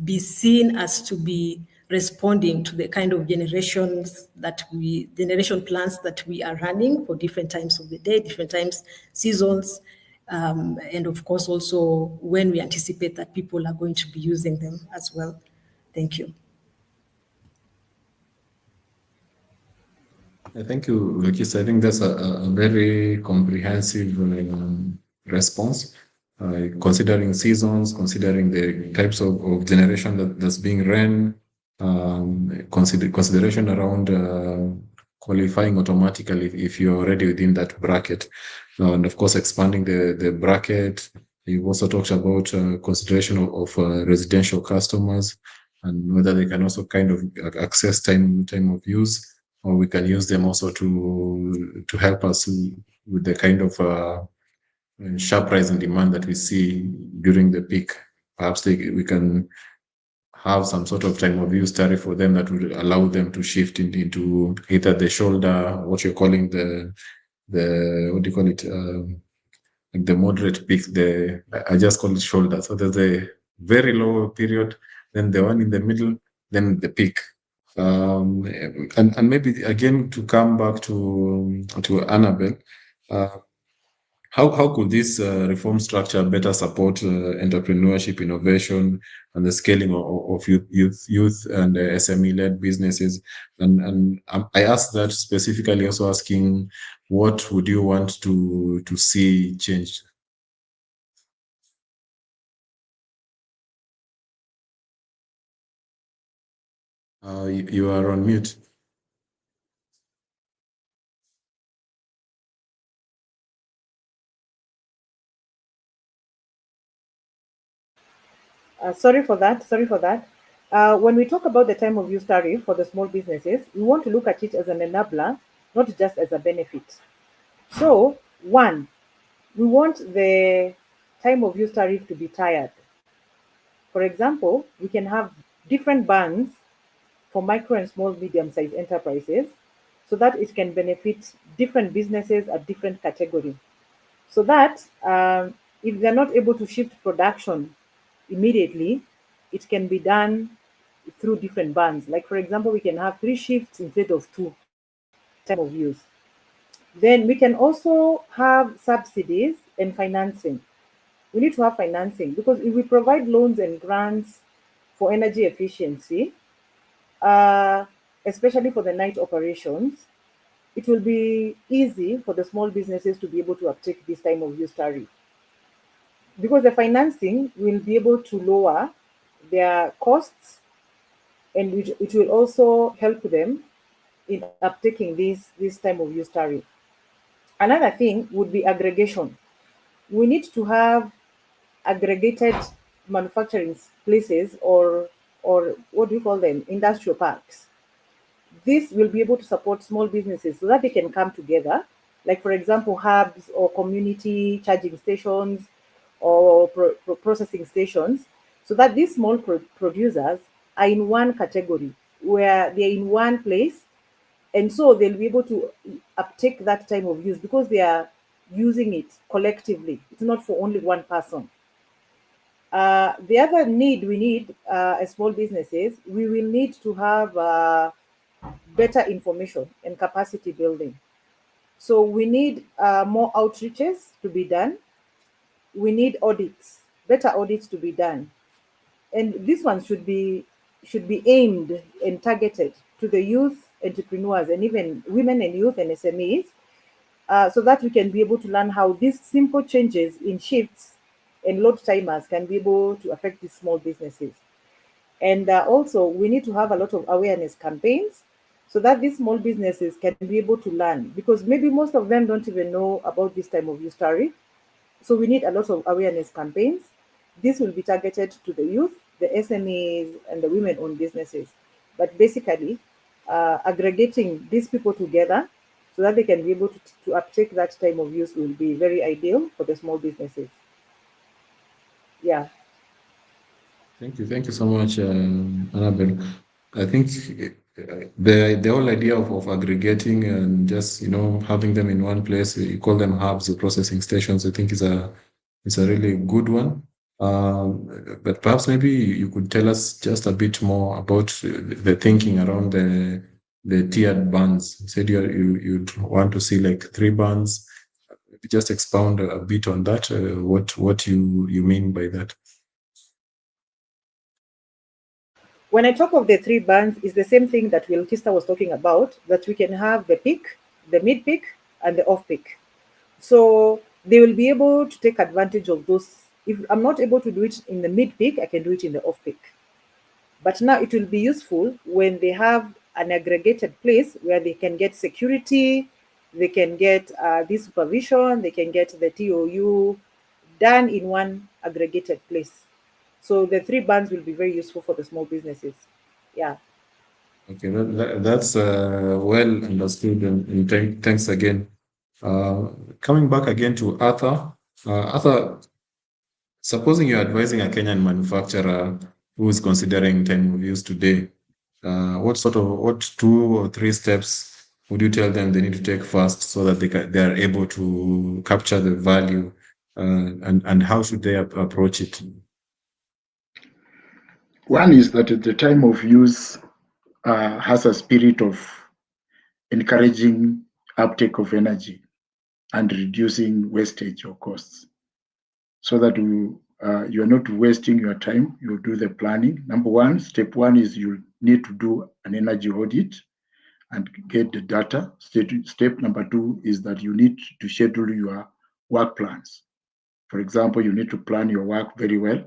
be seen as to be responding to the kind of generation plans that we are running for different times of the day, different times, seasons, and of course also when we anticipate that people are going to be using them as well. Thank you. Thank you, Lucas. I think that's a very comprehensive response, considering seasons, considering the types of generation that's being run, consideration around qualifying automatically if you're already within that bracket. And of course, expanding the bracket. You've also talked about consideration of residential customers and whether they can also kind of access time of use, or we can use them also to help us with the kind of sharp rise in demand that we see during the peak. Perhaps we can have some sort of time of use tariff for them that would allow them to shift into either the shoulder, what you're calling the what do you call it? Like the moderate peak. I just call it shoulder. So there's a very low period, then the one in the middle, then the peak. And maybe again to come back to Annabelle, how could this reform structure better support entrepreneurship, innovation, and the scaling of youth and SME-led businesses? And I asked that specifically, also asking, what would you want to see changed? You are on mute. Sorry for that. When we talk about the time of use tariff for the small businesses, we want to look at it as an enabler, not just as a benefit. So, one, we want the time of use tariff to be tiered. For example, we can have different bands for micro and small medium-sized enterprises so that it can benefit different businesses at different categories. So that if they're not able to shift production immediately, it can be done through different bands. Like, for example, we can have 3 shifts instead of 2 time of use. Then we can also have subsidies and financing. We need to have financing because if we provide loans and grants for energy efficiency, especially for the night operations, it will be easy for the small businesses to be able to uptake this time of use tariff. Because the financing will be able to lower their costs, and it will also help them in uptaking this time of use tariff. Another thing would be aggregation. We need to have aggregated manufacturing places, or what do you call them, industrial parks. This will be able to support small businesses so that they can come together, like, for example, hubs or community charging stations or processing stations, so that these small producers are in one category where they're in one place, and so they'll be able to uptake that time of use because they are using it collectively. It's not for only one person. The other need we need as small businesses, we will need to have better information and capacity building. So we need more outreaches to be done. We need audits, better audits to be done, and this one should be aimed and targeted to the youth entrepreneurs and even women and youth and SMEs, so that we can be able to learn how these simple changes in shifts and load timers can be able to affect these small businesses. And also, we need to have a lot of awareness campaigns so that these small businesses can be able to learn, because maybe most of them don't even know about this time of use tariff. So we need a lot of awareness campaigns. This will be targeted to the youth, the SMEs, and the women-owned businesses. But basically, aggregating these people together so that they can be able to uptake that time of use will be very ideal for the small businesses. Yeah. Thank you so much, Annabelle. I think the whole idea of aggregating and just having them in one place, you call them hubs or processing stations, I think is a really good one. But perhaps maybe you could tell us just a bit more about the thinking around the tiered bands. You said you'd want to see like 3 bands. Just expound a bit on that. What you mean by that? When I talk of the 3 bands, it's the same thing that Will Kista was talking about, that we can have the peak, the mid peak, and the off peak. So they will be able to take advantage of those. If I'm not able to do it in the mid peak, I can do it in the off peak. But now it will be useful when they have an aggregated place where they can get security, they can get this supervision, they can get the ToU done in one aggregated place. So the 3 bands will be very useful for the small businesses. Yeah. Okay, that's well understood, and thanks again. Coming back again to Arthur. Arthur, supposing you're advising a Kenyan manufacturer who is considering time of use today, what 2 or 3 steps would you tell them they need to take first so that they are able to capture the value, and how should they approach it? One is that the time of use has a spirit of encouraging uptake of energy and reducing wastage or costs, so that you are not wasting your time. You do the planning. Number one, step one is you need to do an energy audit and get the data. Step number 2 is that you need to schedule your work plans. For example, you need to plan your work very well.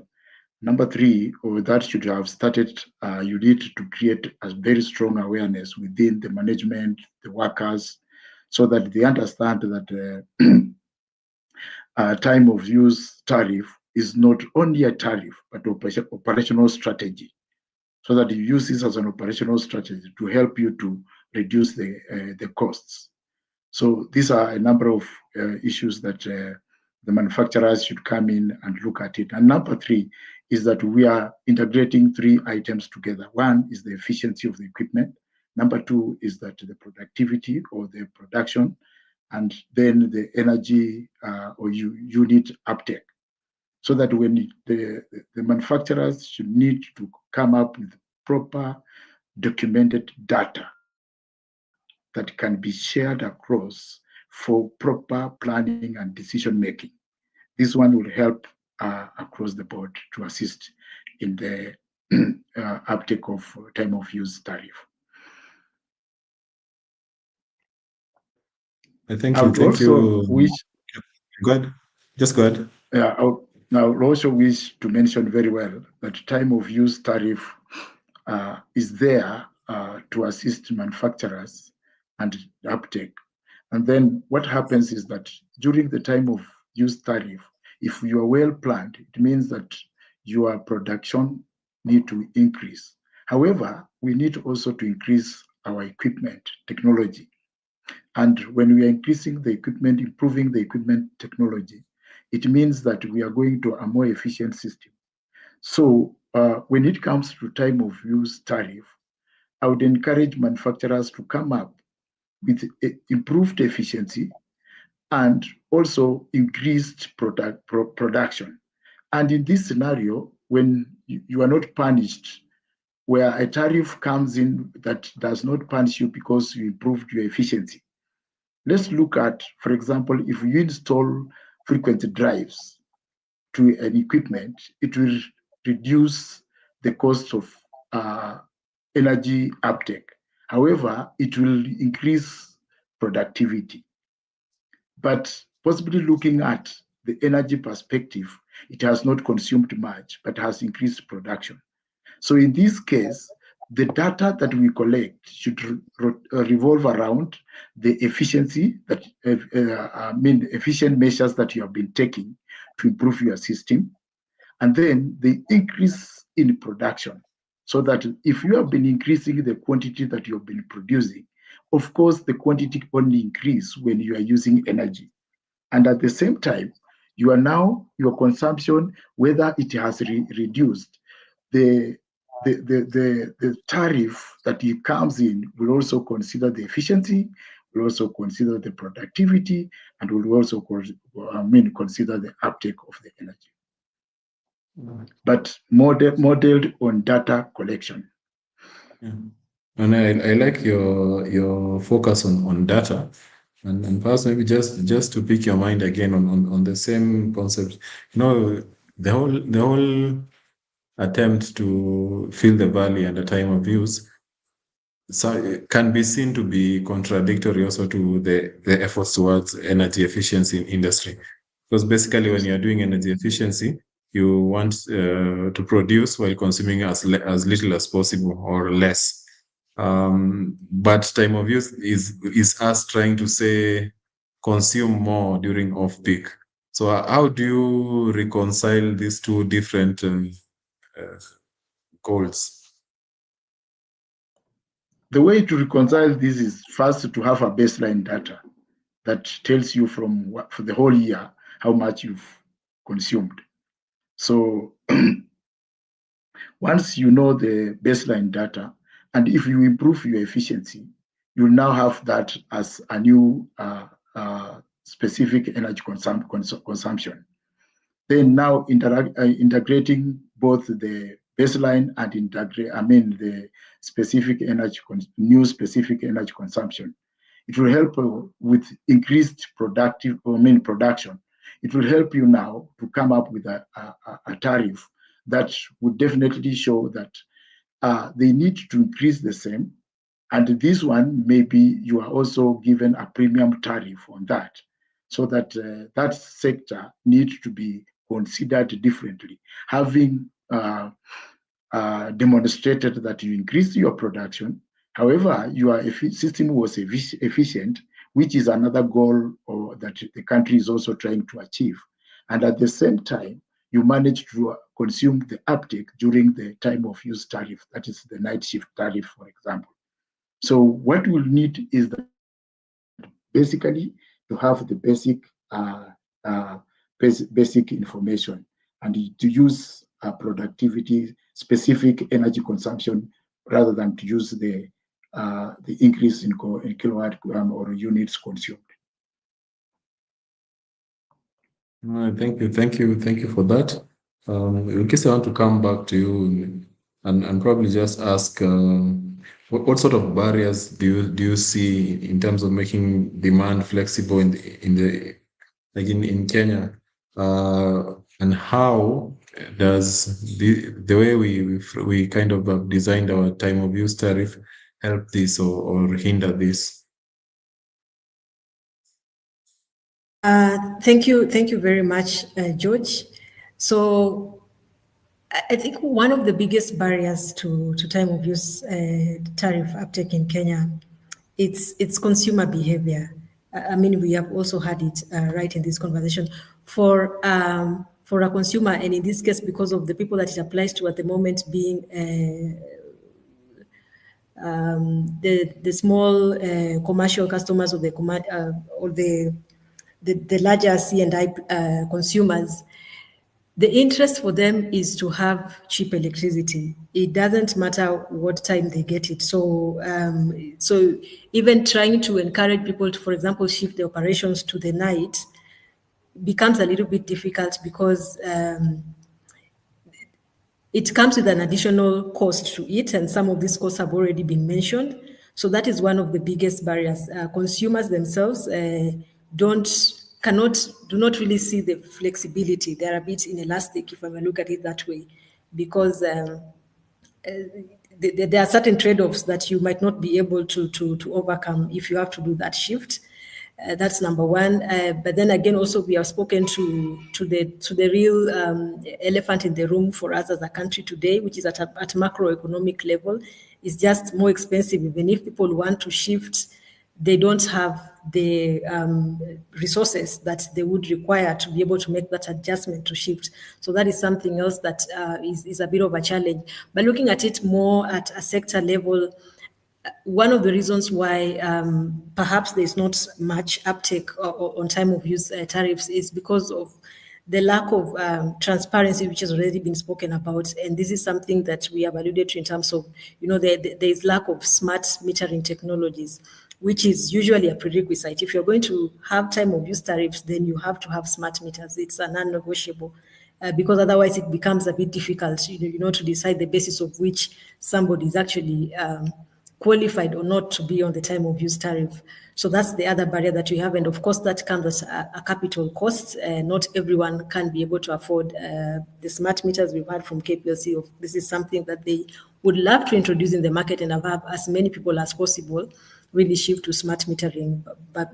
Number 3, or that should have started, you need to create a very strong awareness within the management, the workers, so that they understand that time of use tariff is not only a tariff, but operational strategy, so that you use this as an operational strategy to help you to reduce the costs. So these are a number of issues that the manufacturers should come in and look at it. And number 3 is that we are integrating 3 items together. One is the efficiency of the equipment. Number 2 is that the productivity or the production, and then the energy or unit uptake. So that when the manufacturers should need to come up with proper documented data that can be shared across for proper planning and decision making. This one will help across the board to assist in the uptake of time of use tariff. Thank I you. would also wish. Go ahead. Just go ahead. I would also wish to mention very well that time of use tariff is there to assist manufacturers and uptake. And then what happens is that during the time of use tariff, if you are well planned, it means that your production need to increase. However, we need also to increase our equipment technology. And when we are increasing the equipment, improving the equipment technology, it means that we are going to a more efficient system. So when it comes to time of use tariff, I would encourage manufacturers to come up with improved efficiency and also increased production. And in this scenario, when you are not punished, where a tariff comes in that does not punish you because you improved your efficiency. Let's look at, for example, if you install frequency drives to an equipment, it will reduce the cost of energy uptake. However, it will increase productivity. But possibly looking at the energy perspective, it has not consumed much, but has increased production. So in this case, the data that we collect should revolve around the efficiency that efficient measures that you have been taking to improve your system, and then the increase in production. So that if you have been increasing the quantity that you have been producing, of course, the quantity only increase when you are using energy. And at the same time, you are now, your consumption, whether it has reduced, the tariff that it comes in will also consider the efficiency, will also consider the productivity, and will also consider the uptake of the energy. But modeled on data collection. Yeah. And I like your focus on data. And perhaps maybe just to pick your mind again on the same concept, the whole attempt to fill the valley at the time of use, so it can be seen to be contradictory also to the efforts towards energy efficiency in industry. Because basically when you're doing energy efficiency, you want to produce while consuming as little as possible or less. But time of use is us trying to say consume more during off-peak. So how do you reconcile these two different goals? The way to reconcile this is first to have a baseline data that tells you from for the whole year how much you've consumed. So once you know the baseline data, and if you improve your efficiency, you'll now have that as a new specific energy consumption. Then now integrating both the baseline and the specific energy, new specific energy consumption. It will help with increased production. It will help you now to come up with a tariff that would definitely show that they need to increase the same. And this one, maybe you are also given a premium tariff on that, so that that sector needs to be considered differently. Having demonstrated that you increased your production, however, your system was efficient, which is another goal that the country is also trying to achieve. And at the same time, you manage to consume the uptake during the time of use tariff, that is the night shift tariff, for example. So what we'll need is that basically to have the basic information and to use productivity, specific energy consumption, rather than to use the increase in kilowatt or units consumed. Thank you for that. In case I want to come back to you and probably just ask, what sort of barriers do you see in terms of making demand flexible in Kenya, and how does the way we kind of designed our time of use tariff help this or hinder this? Thank you very much, George. So I think one of the biggest barriers to time of use tariff uptake in Kenya, it's consumer behavior. I mean, we have also had it right in this conversation. For a consumer, and in this case, because of the people that it applies to at the moment being the small commercial customers or the larger C&I consumers, the interest for them is to have cheap electricity. It doesn't matter what time they get it. So even trying to encourage people to, for example, shift the operations to the night becomes a little bit difficult because it comes with an additional cost to it, and some of these costs have already been mentioned. So that is one of the biggest barriers. Consumers themselves do not really see the flexibility. They're a bit inelastic, if I may look at it that way, because there are certain trade-offs that you might not be able to overcome if you have to do that shift. That's number one. But then again, also we have spoken to the real elephant in the room for us as a country today, which is at macroeconomic level. It's just more expensive. Even if people want to shift, they don't have the resources that they would require to be able to make that adjustment to shift. So that is something else that is a bit of a challenge. But looking at it more at a sector level, one of the reasons why perhaps there's not much uptake on time of use tariffs is because of the lack of transparency, which has already been spoken about. And this is something that we have alluded to in terms of, there is lack of smart metering technologies, which is usually a prerequisite. If you're going to have time of use tariffs, then you have to have smart meters. It's a non-negotiable. Because otherwise it becomes a bit difficult, to decide the basis of which somebody is actually qualified or not to be on the time of use tariff. So that's the other barrier that we have. And of course, that comes at a capital cost. Not everyone can be able to afford the smart meters we've had from KPLC. This is something that they would love to introduce in the market and have as many people as possible really shift to smart metering. But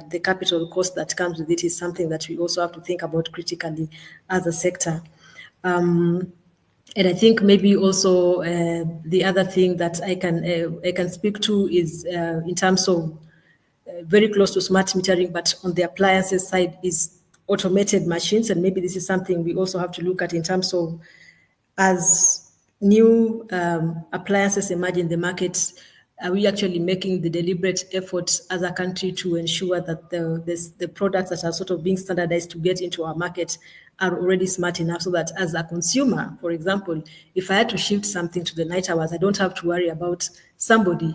the capital cost that comes with it is something that we also have to think about critically as a sector. And I think maybe also the other thing that I can speak to is in terms of very close to smart metering, but on the appliances side is automated machines. And maybe this is something we also have to look at in terms of, as new appliances emerge in the market, are we actually making the deliberate effort as a country to ensure that the products that are sort of being standardized to get into our market are already smart enough so that as a consumer, for example, if I had to shift something to the night hours, I don't have to worry about somebody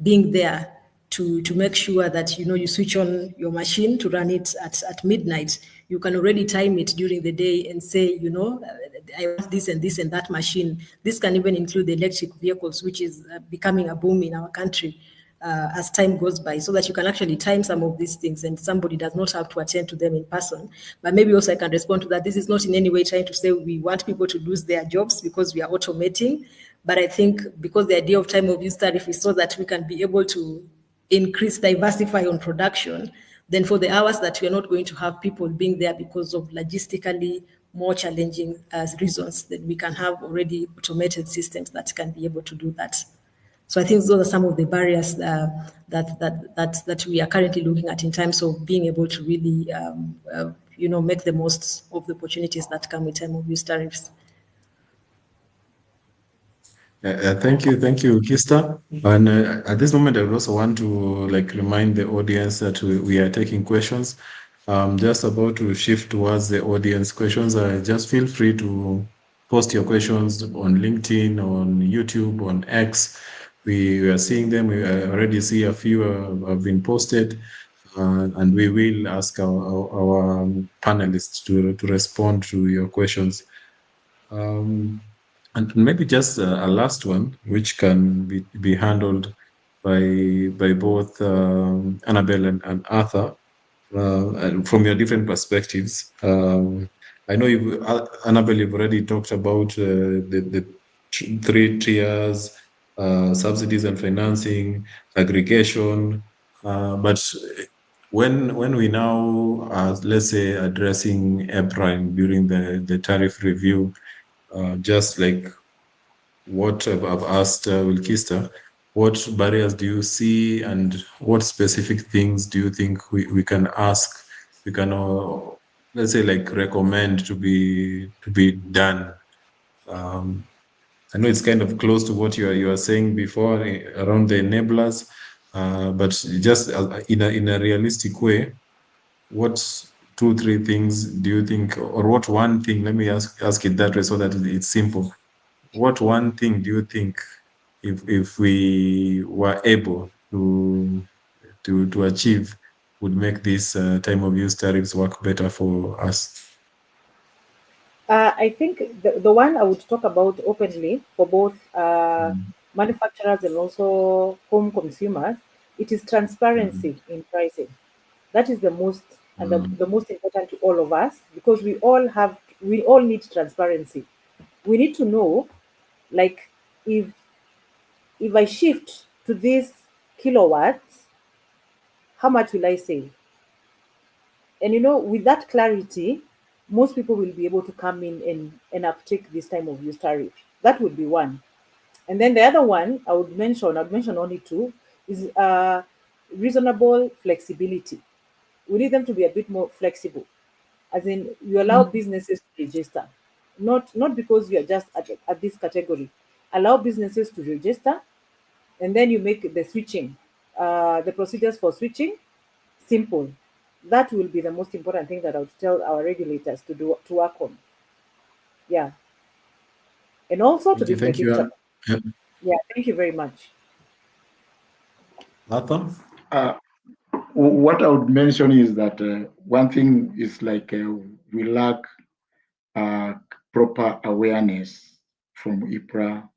being there to make sure that you switch on your machine to run it at midnight. You can already time it during the day and say, I want this and this and that machine. This can even include the electric vehicles, which is becoming a boom in our country as time goes by, so that you can actually time some of these things and somebody does not have to attend to them in person. But maybe also I can respond to that. This is not in any way trying to say we want people to lose their jobs because we are automating. But I think because the idea of time of use tariff is so that we can be able to diversify on production, then for the hours that we are not going to have people being there because of logistically more challenging reasons, then we can have already automated systems that can be able to do that. So I think those are some of the barriers that we are currently looking at in terms of being able to really, make the most of the opportunities that come with time of use tariffs. Thank you, Kista. And at this moment, I would also want to remind the audience that we are taking questions. Just about to shift towards the audience questions. Just feel free to post your questions on LinkedIn, on YouTube, on X. We are seeing them. We already see a few have been posted, and we will ask our panelists to respond to your questions. And maybe just a last one, which can be handled by both Annabelle and Arthur, and from your different perspectives. I know Annabelle, you've already talked about the 3 tiers, subsidies and financing, aggregation, but when we now are, let's say, addressing EPRIME during the tariff review, just like what I've asked Wilkista, what barriers do you see and what specific things do you think we can ask, we can, let's say, recommend to be done? I know it's kind of close to what you are saying before around the enablers, but just in a realistic way, what 2, 3 things do you think, or what one thing, let me ask it that way so that it's simple. What one thing do you think, if we were able to achieve, would make this time of use tariffs work better for us? I think the one I would talk about openly for both manufacturers and also home consumers, it is transparency in pricing. That is the most and the most important to all of us, because we all need transparency. We need to know, like, if I shift to this kilowatts, how much will I save? And with that clarity, most people will be able to come in and uptake this time of use tariff. That would be one. And then the other one I'd mention only two, is reasonable flexibility. We need them to be a bit more flexible. As in, you allow businesses to register, not because you are just at this category. Allow businesses to register, and then you make the switching, the procedures for switching simple. That will be the most important thing that I would tell our regulators to work on. Yeah, and also to be Thank you. predictable. Yeah, thank you very much. Arthur? What I would mention is that one thing is like we lack proper awareness from IPRA,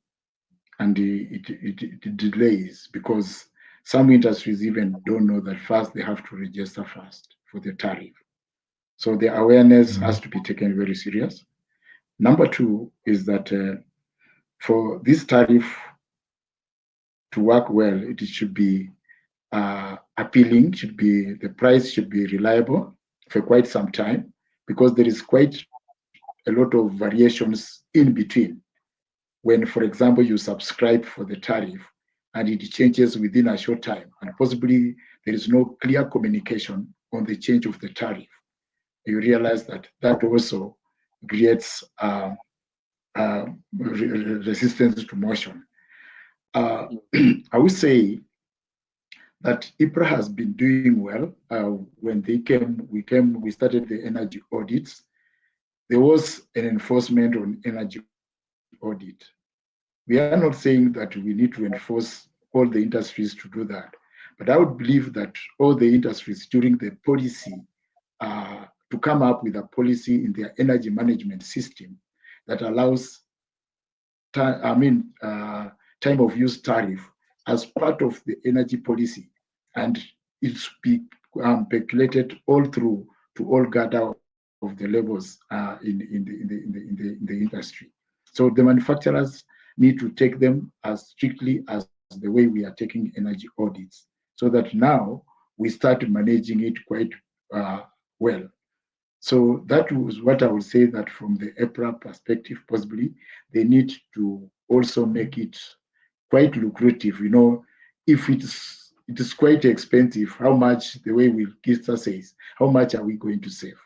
and it delays because some industries even don't know that first they have to register first for the tariff. So the awareness has to be taken very serious. Number two is that for this tariff to work well, it should be appealing, the price should be reliable for quite some time, because there is quite a lot of variations in between. When, for example, you subscribe for the tariff and it changes within a short time, and possibly there is no clear communication on the change of the tariff, you realize that also creates resistance to motion. I would say that IPRA has been doing well. When we started the energy audits. There was an enforcement on energy audit. We are not saying that we need to enforce all the industries to do that, but I would believe that all the industries during the policy to come up with a policy in their energy management system that allows time of use tariff as part of the energy policy, and it's be percolated all through to all gather of the levels in the industry. So the manufacturers need to take them as strictly as the way we are taking energy audits, so that now we start managing it quite well. So that was what I would say, that from the EPRA perspective, possibly they need to also make it quite lucrative. If it is quite expensive, how much, the way Gista says, how much are we going to save?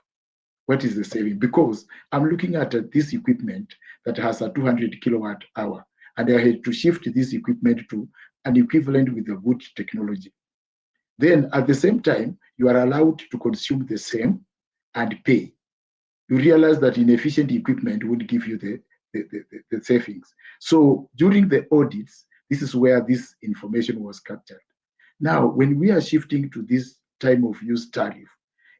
What is the saving? Because I'm looking at this equipment that has a 200 kilowatt hour, and I had to shift this equipment to an equivalent with the wood technology. Then at the same time, you are allowed to consume the same and pay. You realize that inefficient equipment would give you the savings. So during the audits, this is where this information was captured. Now, when we are shifting to this time of use tariff,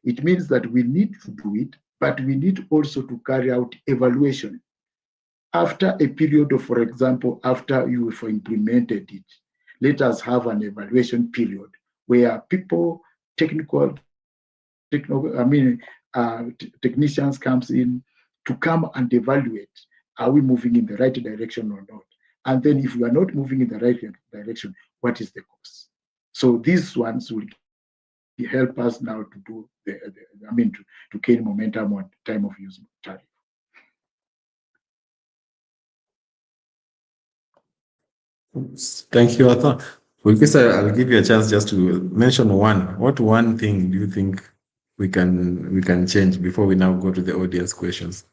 it means that we need to do it, but we need also to carry out evaluation. After a period of, for example, after you have implemented it, let us have an evaluation period where people, technicians comes in to come and evaluate, are we moving in the right direction or not? And then if we are not moving in the right direction, what is the cost? So these ones will help us now to do to gain momentum on time of use tariff. Thank you, Arthur. Well, Krista, I'll give you a chance just to mention one. What one thing do you think we can change before we now go to the audience questions?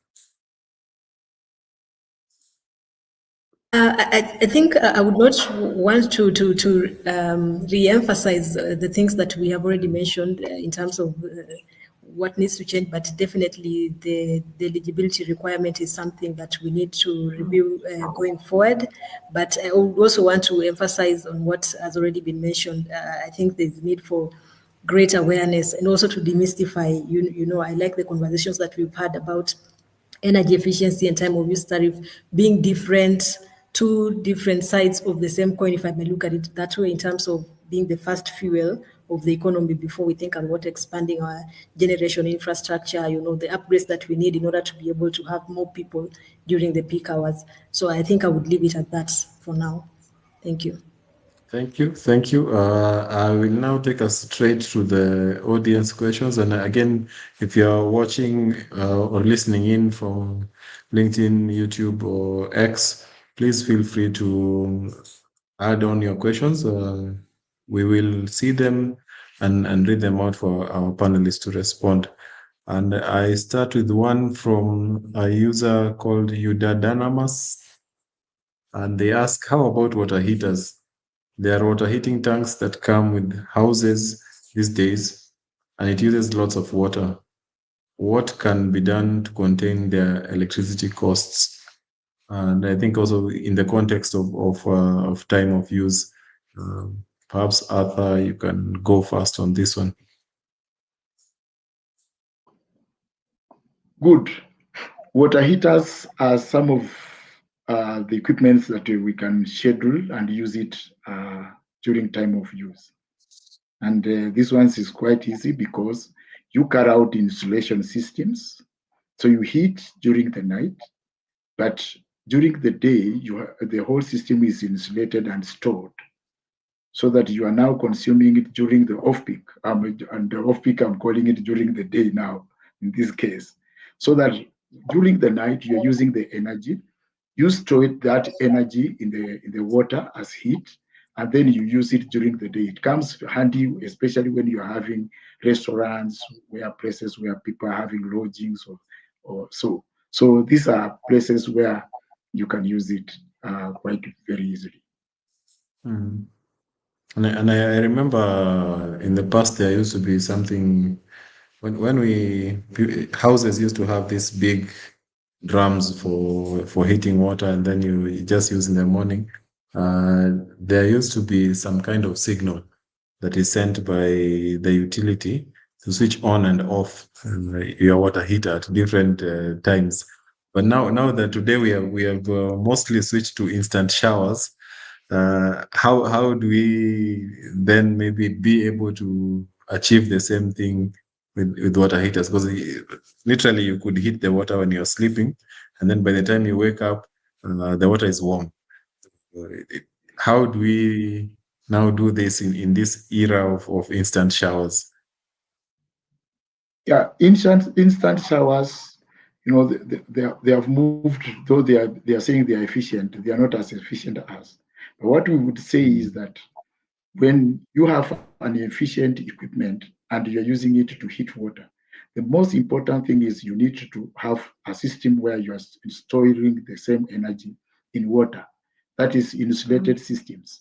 I think I would not want to re-emphasize the things that we have already mentioned in terms of what needs to change, but definitely the eligibility requirement is something that we need to review going forward. But I would also want to emphasize on what has already been mentioned. I think there's need for great awareness and also to demystify. I like the conversations that we've had about energy efficiency and time of use tariff being different, two different sides of the same coin, if I may look at it that way, in terms of being the first fuel of the economy before we think about expanding our generation infrastructure, the upgrades that we need in order to be able to have more people during the peak hours. So I think I would leave it at that for now. Thank you. Thank you. Thank you. I will now take us straight to the audience questions. And again, if you're watching or listening in from LinkedIn, YouTube, or X, please feel free to add on your questions. We will see them and read them out for our panelists to respond. And I start with one from a user called Udadanamas. And they ask, how about water heaters? There are water heating tanks that come with houses these days, and it uses lots of water. What can be done to contain their electricity costs? And I think also in the context of time of use, perhaps Arthur, you can go first on this one. Good. Water heaters are some of the equipments that we can schedule and use it during time of use. And this one is quite easy because you carry out insulation systems. So you heat during the night, but during the day, the whole system is insulated and stored so that you are now consuming it during the off-peak. And the off-peak, I'm calling it during the day now, in this case. So that during the night, you're using the energy. You store that energy in the water as heat, and then you use it during the day. It comes handy, especially when you're having restaurants, places where people are having lodgings or so. So these are places where you can use it quite very easily. Mm. And I remember in the past there used to be something when houses used to have these big drums for heating water, and then you just use in the morning. There used to be some kind of signal that is sent by the utility to switch on and off your water heater at different times. But now that today we have mostly switched to instant showers. How do we then maybe be able to achieve the same thing with water heaters? Because literally you could heat the water when you're sleeping, and then by the time you wake up, the water is warm. How do we now do this in this era of instant showers? Yeah, instant showers, they have moved, though they are saying they are efficient, they are not as efficient as. But what we would say is that when you have an efficient equipment and you're using it to heat water, the most important thing is you need to have a system where you are storing the same energy in water. That is insulated systems.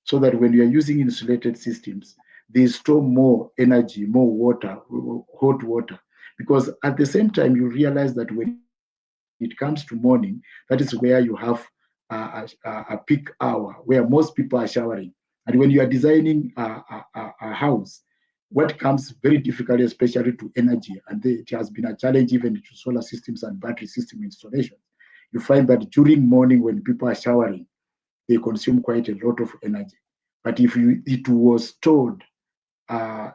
So that when you are using insulated systems, they store more energy, more water, hot water. Because at the same time, you realize that when it comes to morning, that is where you have a peak hour where most people are showering. And when you are designing a house, what comes very difficult, especially to energy, and it has been a challenge even to solar systems and battery system installation. You find that during morning when people are showering, they consume quite a lot of energy. But if it was stored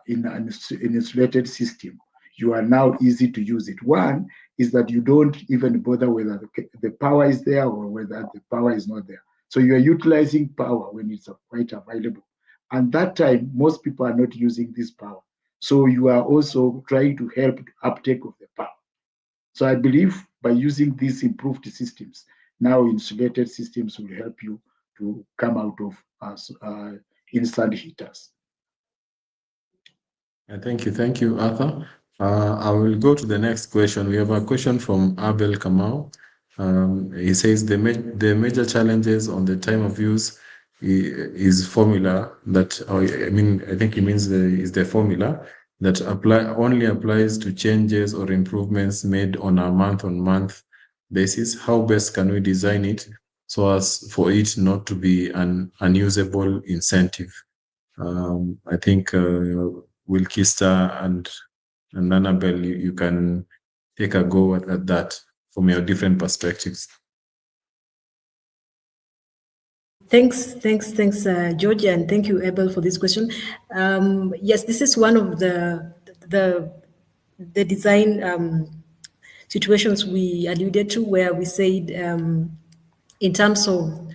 in an insulated system, you are now easy to use it. One is that you don't even bother whether the power is there or whether the power is not there. So you are utilizing power when it's quite available. And that time, most people are not using this power. So you are also trying to help uptake of the power. So I believe by using these improved systems, now insulated systems will help you to come out of instant heaters. Thank you, Arthur. I will go to the next question. We have a question from Abel Kamau. He says the major challenges on the time of use is formula that, I think he means is the formula that only applies to changes or improvements made on a month-on-month basis. How best can we design it so as for it not to be an unusable incentive? I think Wilkista and Annabelle, you can take a go at that. from your different perspectives. Thanks, George, and thank you, Abel, for this question. Yes, this is one of the design situations we alluded to, where we said, in terms of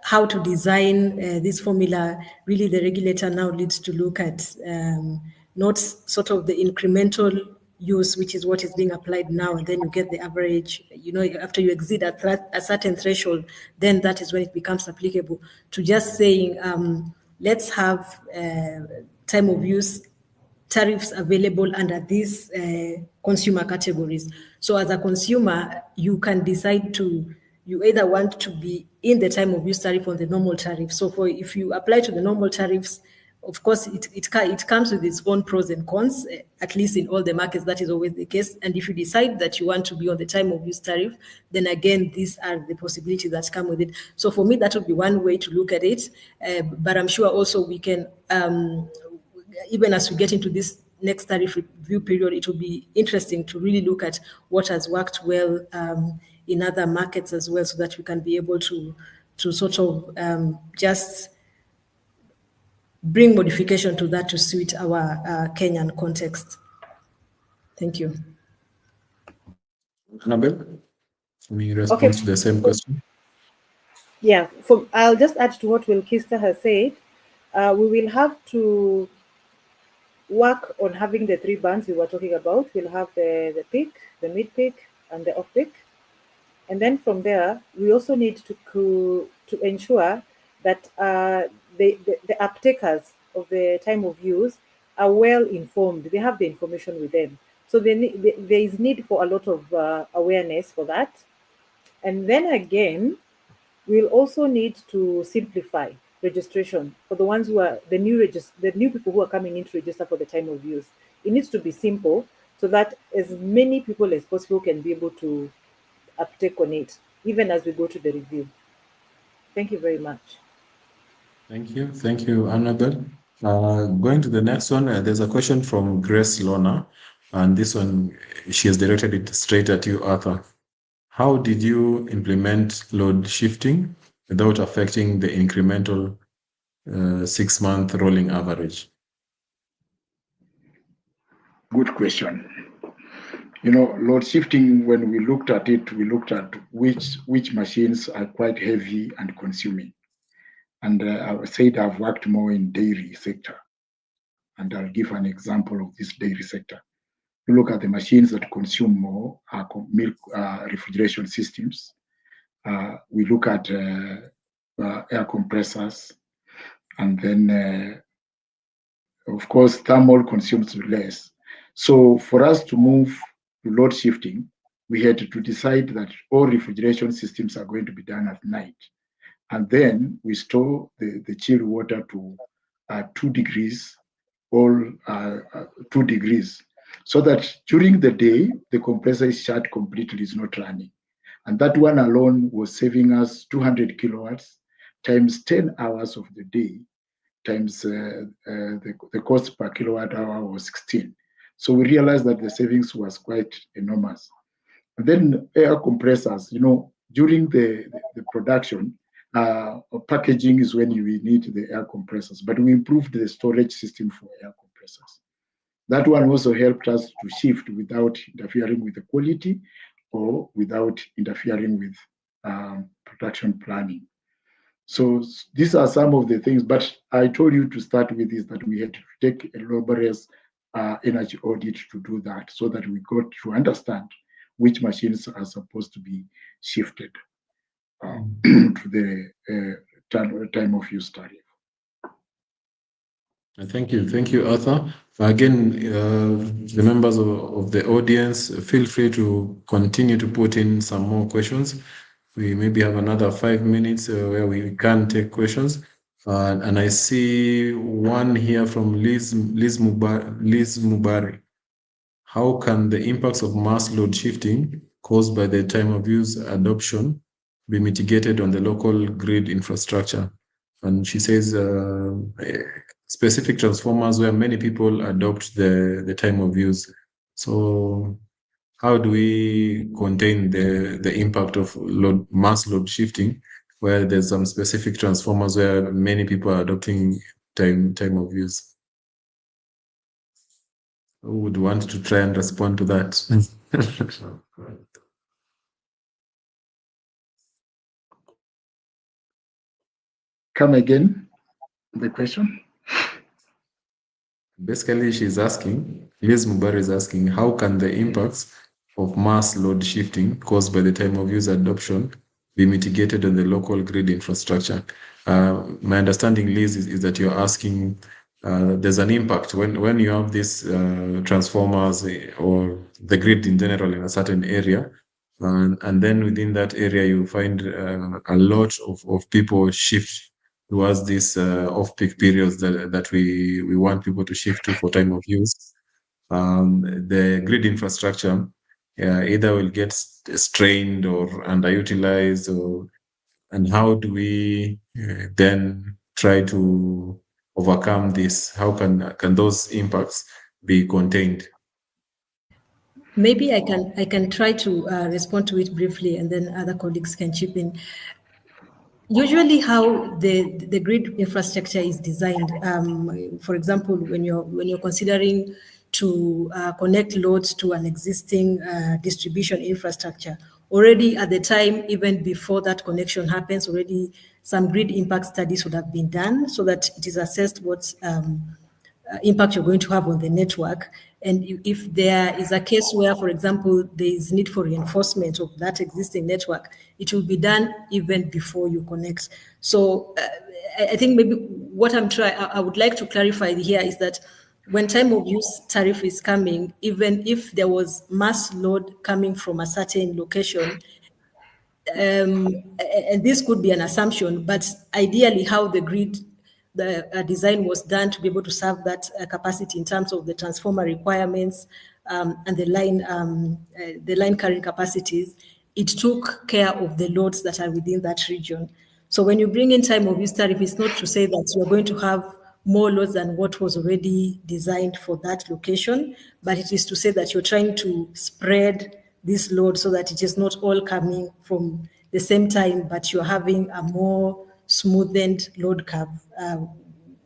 how to design this formula, really the regulator now needs to look at not sort of the incremental use, which is what is being applied now, and then you get the average, after you exceed a certain threshold, then that is when it becomes applicable, to just saying, let's have time of use tariffs available under these consumer categories. So as a consumer, you can decide you either want to be in the time of use tariff or the normal tariff. So if you apply to the normal tariffs, of course, it comes with its own pros and cons, at least in all the markets, that is always the case. And if you decide that you want to be on the time of use tariff, then again, these are the possibilities that come with it. So for me, that would be one way to look at it. But I'm sure also we can, even as we get into this next tariff review period, it will be interesting to really look at what has worked well in other markets as well, so that we can be able to sort of just bring modification to that to suit our Kenyan context. Thank you. Annabelle, we respond to the same question. Yeah, I'll just add to what Wilkista has said. We will have to work on having the three bands we were talking about. We'll have the peak, the mid peak, and the off peak. And then from there, we also need to ensure that the uptakers of the time of use are well informed. They have the information with them. So there is need for a lot of awareness for that. And then again, we'll also need to simplify registration for the ones who are the new people who are coming in to register for the time of use. It needs to be simple so that as many people as possible can be able to uptake on it, even as we go to the review. Thank you very much. Thank you, Annabelle. Going to the next one, there's a question from Grace Lona, and this one, she has directed it straight at you, Arthur. How did you implement load shifting without affecting the incremental 6-month rolling average? Good question. Load shifting, when we looked at it, we looked at which machines are quite heavy and consuming. And I said I've worked more in dairy sector. And I'll give an example of this dairy sector. You look at the machines that consume more milk refrigeration systems. We look at air compressors, and then, of course, thermal consumes less. So for us to move to load shifting, we had to decide that all refrigeration systems are going to be done at night. And then we store the chilled water to 2 degrees, 2 degrees, so that during the day, the compressor is shut completely, is not running. And that one alone was saving us 200 kilowatts times 10 hours of the day, times the cost per kilowatt hour was 16. So we realized that the savings was quite enormous. And then air compressors, during the production, packaging is when you need the air compressors, but we improved the storage system for air compressors. That one also helped us to shift without interfering with the quality or without interfering with production planning. So these are some of the things, but I told you to start with is that we had to take a laborious energy audit to do that, so that we got to understand which machines are supposed to be shifted to the time of use tariff. Thank you, Arthur. Again, the members of the audience, feel free to continue to put in some more questions. We maybe have another 5 minutes where we can take questions. And I see one here from Liz Mubari. How can the impacts of mass load shifting caused by the time of use adoption be mitigated on the local grid infrastructure? And she says specific transformers where many people adopt the time of use. So how do we contain the impact of mass load shifting, where there's some specific transformers where many people are adopting time of use? Who would want to try and respond to that? Come again, the question. Basically, Liz Mubar is asking, how can the impacts of mass load shifting caused by the time of use adoption be mitigated on the local grid infrastructure? My understanding, Liz, is that you're asking, there's an impact when you have these transformers or the grid in general in a certain area, and then within that area you find a lot of people shift towards these off-peak periods that we want people to shift to for time of use. The grid infrastructure either will get strained or underutilized, and how do we then try to overcome this? How can those impacts be contained? Maybe I can try to respond to it briefly, and then other colleagues can chip in. Usually, how the grid infrastructure is designed, for example, when you're considering to connect loads to an existing distribution infrastructure, already at the time, even before that connection happens, already some grid impact studies would have been done so that it is assessed what impact you're going to have on the network. And if there is a case where, for example, there is need for reinforcement of that existing network, it will be done even before you connect. So I think maybe what I would like to clarify here is that when time of use tariff is coming, even if there was mass load coming from a certain location, and this could be an assumption, but ideally how the grid design was done to be able to serve that capacity in terms of the transformer requirements and the line carrying capacities, it took care of the loads that are within that region. So when you bring in time of use tariff, it's not to say that you're going to have more loads than what was already designed for that location, but it is to say that you're trying to spread this load so that it is not all coming from the same time, but you're having a more smoothened load curve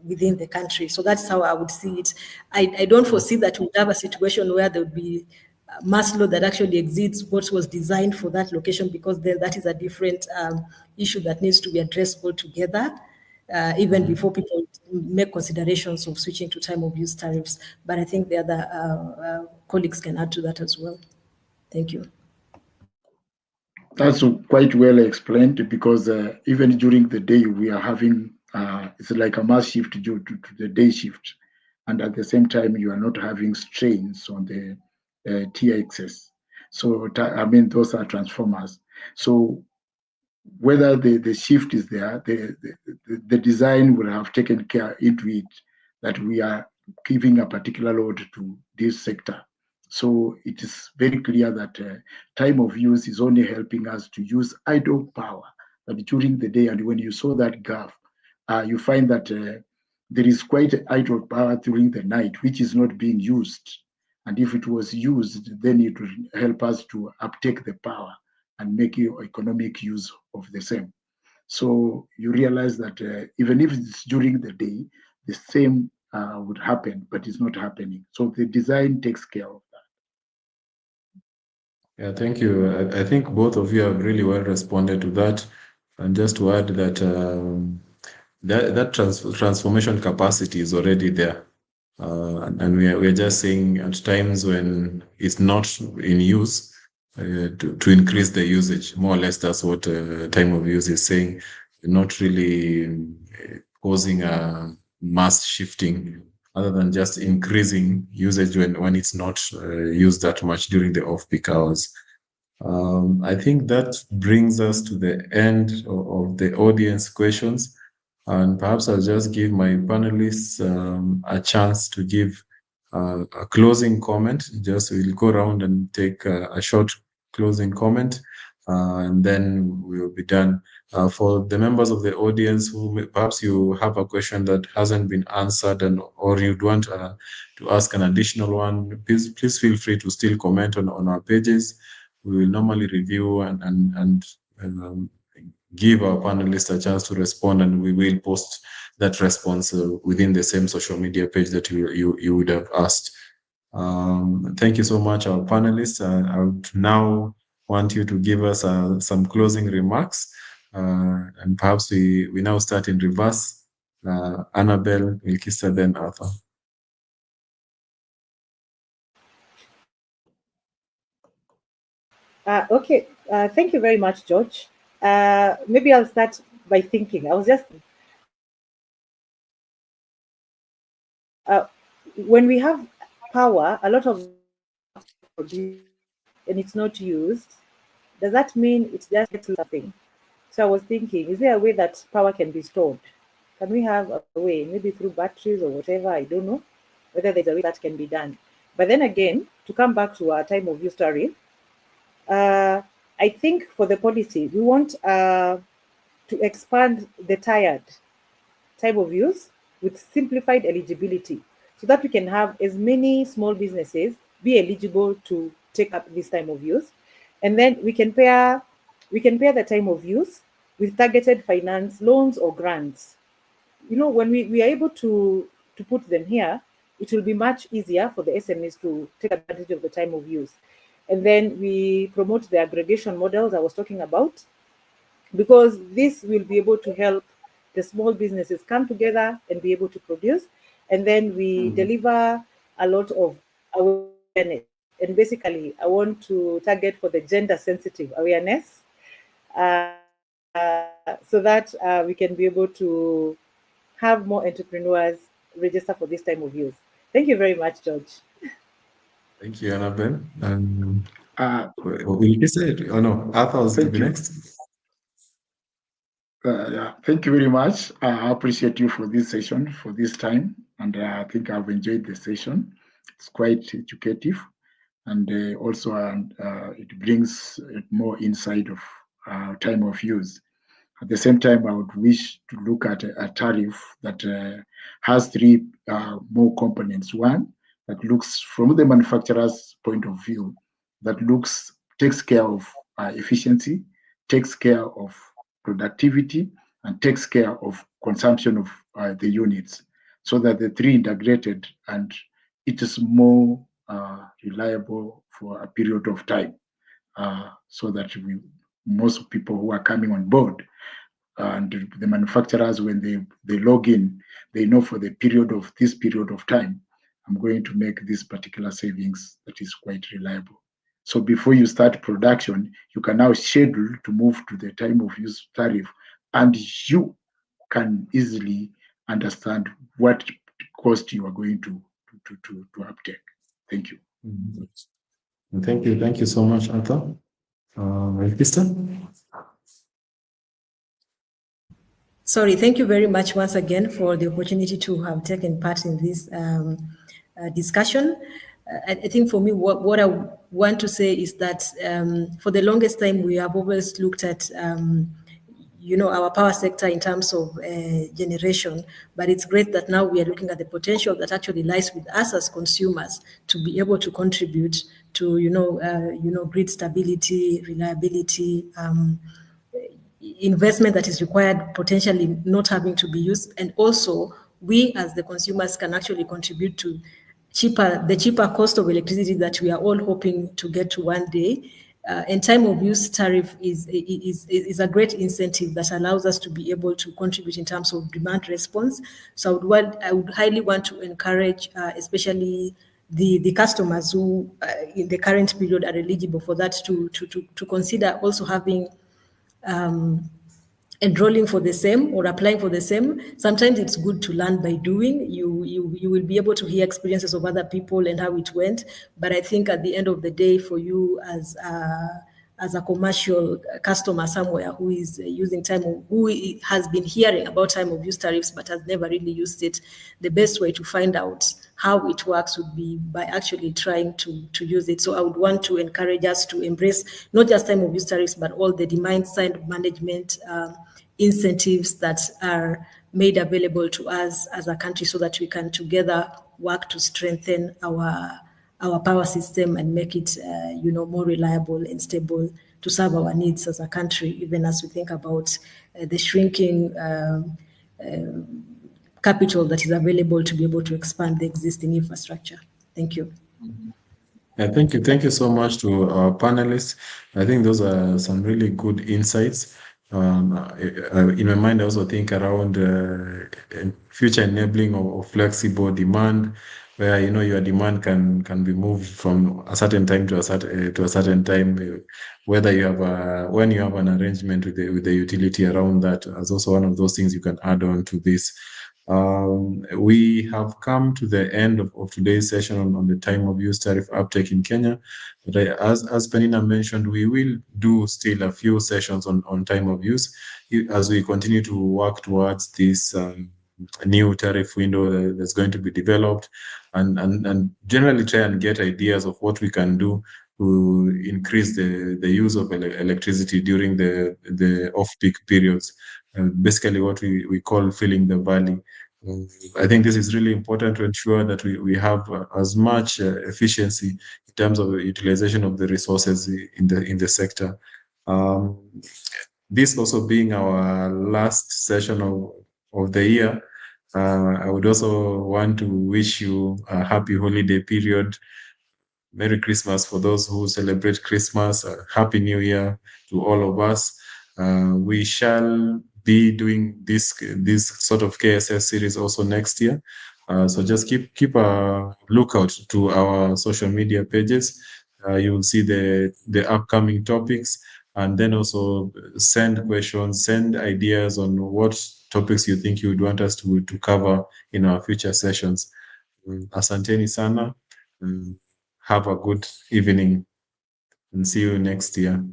within the country. So that's how I would see it. I don't foresee that we'll have a situation where there would be mass load that actually exceeds what was designed for that location, because then that is a different issue that needs to be addressed altogether, even before people make considerations of switching to time of use tariffs. But I think the other colleagues can add to that as well. Thank you. That's quite well explained, because even during the day we are having, it's like a mass shift due to the day shift. And at the same time, you are not having strains on the TXS. So, I mean, those are transformers. So whether the shift is there, the design will have taken care into it that we are giving a particular load to this sector. So it is very clear that time of use is only helping us to use idle power that during the day. And when you saw that graph, you find that there is quite idle power during the night, which is not being used. And if it was used, then it would help us to uptake the power and make economic use of the same. So you realize that even if it's during the day, the same would happen, but it's not happening. So the design takes care of that. Yeah, thank you. I think both of you have really well responded to that. And just to add that that transformation capacity is already there. And we're just saying at times when it's not in use, to increase the usage. More or less, that's what time of use is saying. Not really causing a mass shifting, other than just increasing usage when it's not used that much during the off-peak hours. I think that brings us to the end of the audience questions. And perhaps I'll just give my panelists a chance to give a closing comment. Just we'll go around and take a short closing comment. and then we will be done. For the members of the audience who perhaps you have a question that hasn't been answered, or you'd want to ask an additional one, please feel free to still comment on our pages. We will normally review and give our panelists a chance to respond, and we will post that response within the same social media page that you would have asked. Thank you so much, our panelists. I would now want you to give us some closing remarks, and perhaps we now start in reverse. Annabelle, Ilkista, then Arthur. Okay, thank you very much, George. Maybe I'll start by thinking. I was just when we have power, a lot of and it's not used. Does that mean it's just something? So I was thinking, is there a way that power can be stored? Can we have a way, maybe through batteries or whatever? I don't know whether there's a way that can be done. But then again, to come back to our time of use tariff, I think for the policy, we want to expand the tiered time of use with simplified eligibility so that we can have as many small businesses be eligible to take up this time of use. And then we can pair the time of use with targeted finance loans or grants. You know, when we are able to put them here, it will be much easier for the SMEs to take advantage of the time of use. And then we promote the aggregation models I was talking about, because this will be able to help the small businesses come together and be able to produce. And then we deliver a lot of awareness. And basically, I want to target for the gender sensitive awareness so that we can be able to have more entrepreneurs register for this time of use. Thank you very much, George. Thank you, Annabelle. Will you say it? Oh no, Arthur was to be next. Yeah, thank you very much. I appreciate you for this session, for this time, and I think I've enjoyed the session. It's quite educative, and also it brings more insight of time of use. At the same time, I would wish to look at a tariff that has three more components. One, that looks from the manufacturer's point of view, takes care of efficiency, takes care of productivity, and takes care of consumption of the units, so that the three integrated and it is more reliable for a period of time, so that most people who are coming on board and the manufacturers, when they log in, they know for this period of time, I'm going to make this particular savings that is quite reliable. So before you start production, you can now schedule to move to the time of use tariff, and you can easily understand what cost you are going to uptake. Thank you. Thank you so much, Arthur. Krista? Sorry, thank you very much once again for the opportunity to have taken part in this discussion. I think for me, what I want to say is that for the longest time, we have always looked at our power sector in terms of generation, but it's great that now we are looking at the potential that actually lies with us as consumers to be able to contribute to grid stability, reliability, investment that is required potentially not having to be used, and also we as the consumers can actually contribute to the cheaper cost of electricity that we are all hoping to get to one day. And time of use tariff is a great incentive that allows us to be able to contribute in terms of demand response. So I would highly want to encourage, especially the customers who in the current period are eligible for that, to consider also having enrolling for the same or applying for the same. Sometimes it's good to learn by doing. You will be able to hear experiences of other people and how it went. But I think at the end of the day, for you as as a commercial customer somewhere who is using who has been hearing about time of use tariffs but has never really used it, the best way to find out how it works would be by actually trying to use it. So I would want to encourage us to embrace not just time of use tariffs, but all the demand-side management incentives that are made available to us as a country, so that we can together work to strengthen our power system and make it more reliable and stable to serve our needs as a country, even as we think about the shrinking capital that is available to be able to expand the existing infrastructure. Thank you. Yeah, thank you. Thank you so much to our panelists. I think those are some really good insights. In my mind, I also think around future enabling of flexible demand, where your demand can be moved from a certain time to a certain time. Whether you have when you have an arrangement with the utility around that, as also one of those things you can add on to this. We have come to the end of today's session on the time of use tariff uptake in Kenya. But as Penina mentioned, we will do still a few sessions on time of use as we continue to work towards this new tariff window that's going to be developed, and generally try and get ideas of what we can do to increase the use of electricity during the off-peak periods. Basically what we call filling the valley. I think this is really important to ensure that we have as much efficiency in terms of the utilization of the resources in the sector. This also being our last session of the year, I would also want to wish you a happy holiday period. Merry Christmas for those who celebrate Christmas. Happy New Year to all of us. We shall be doing this sort of KSS series also next year. So just keep a lookout to our social media pages. You will see the upcoming topics, and then also send questions, send ideas on what topics you think you would want us to cover in our future sessions. Asanteni sana. Have a good evening and see you next year.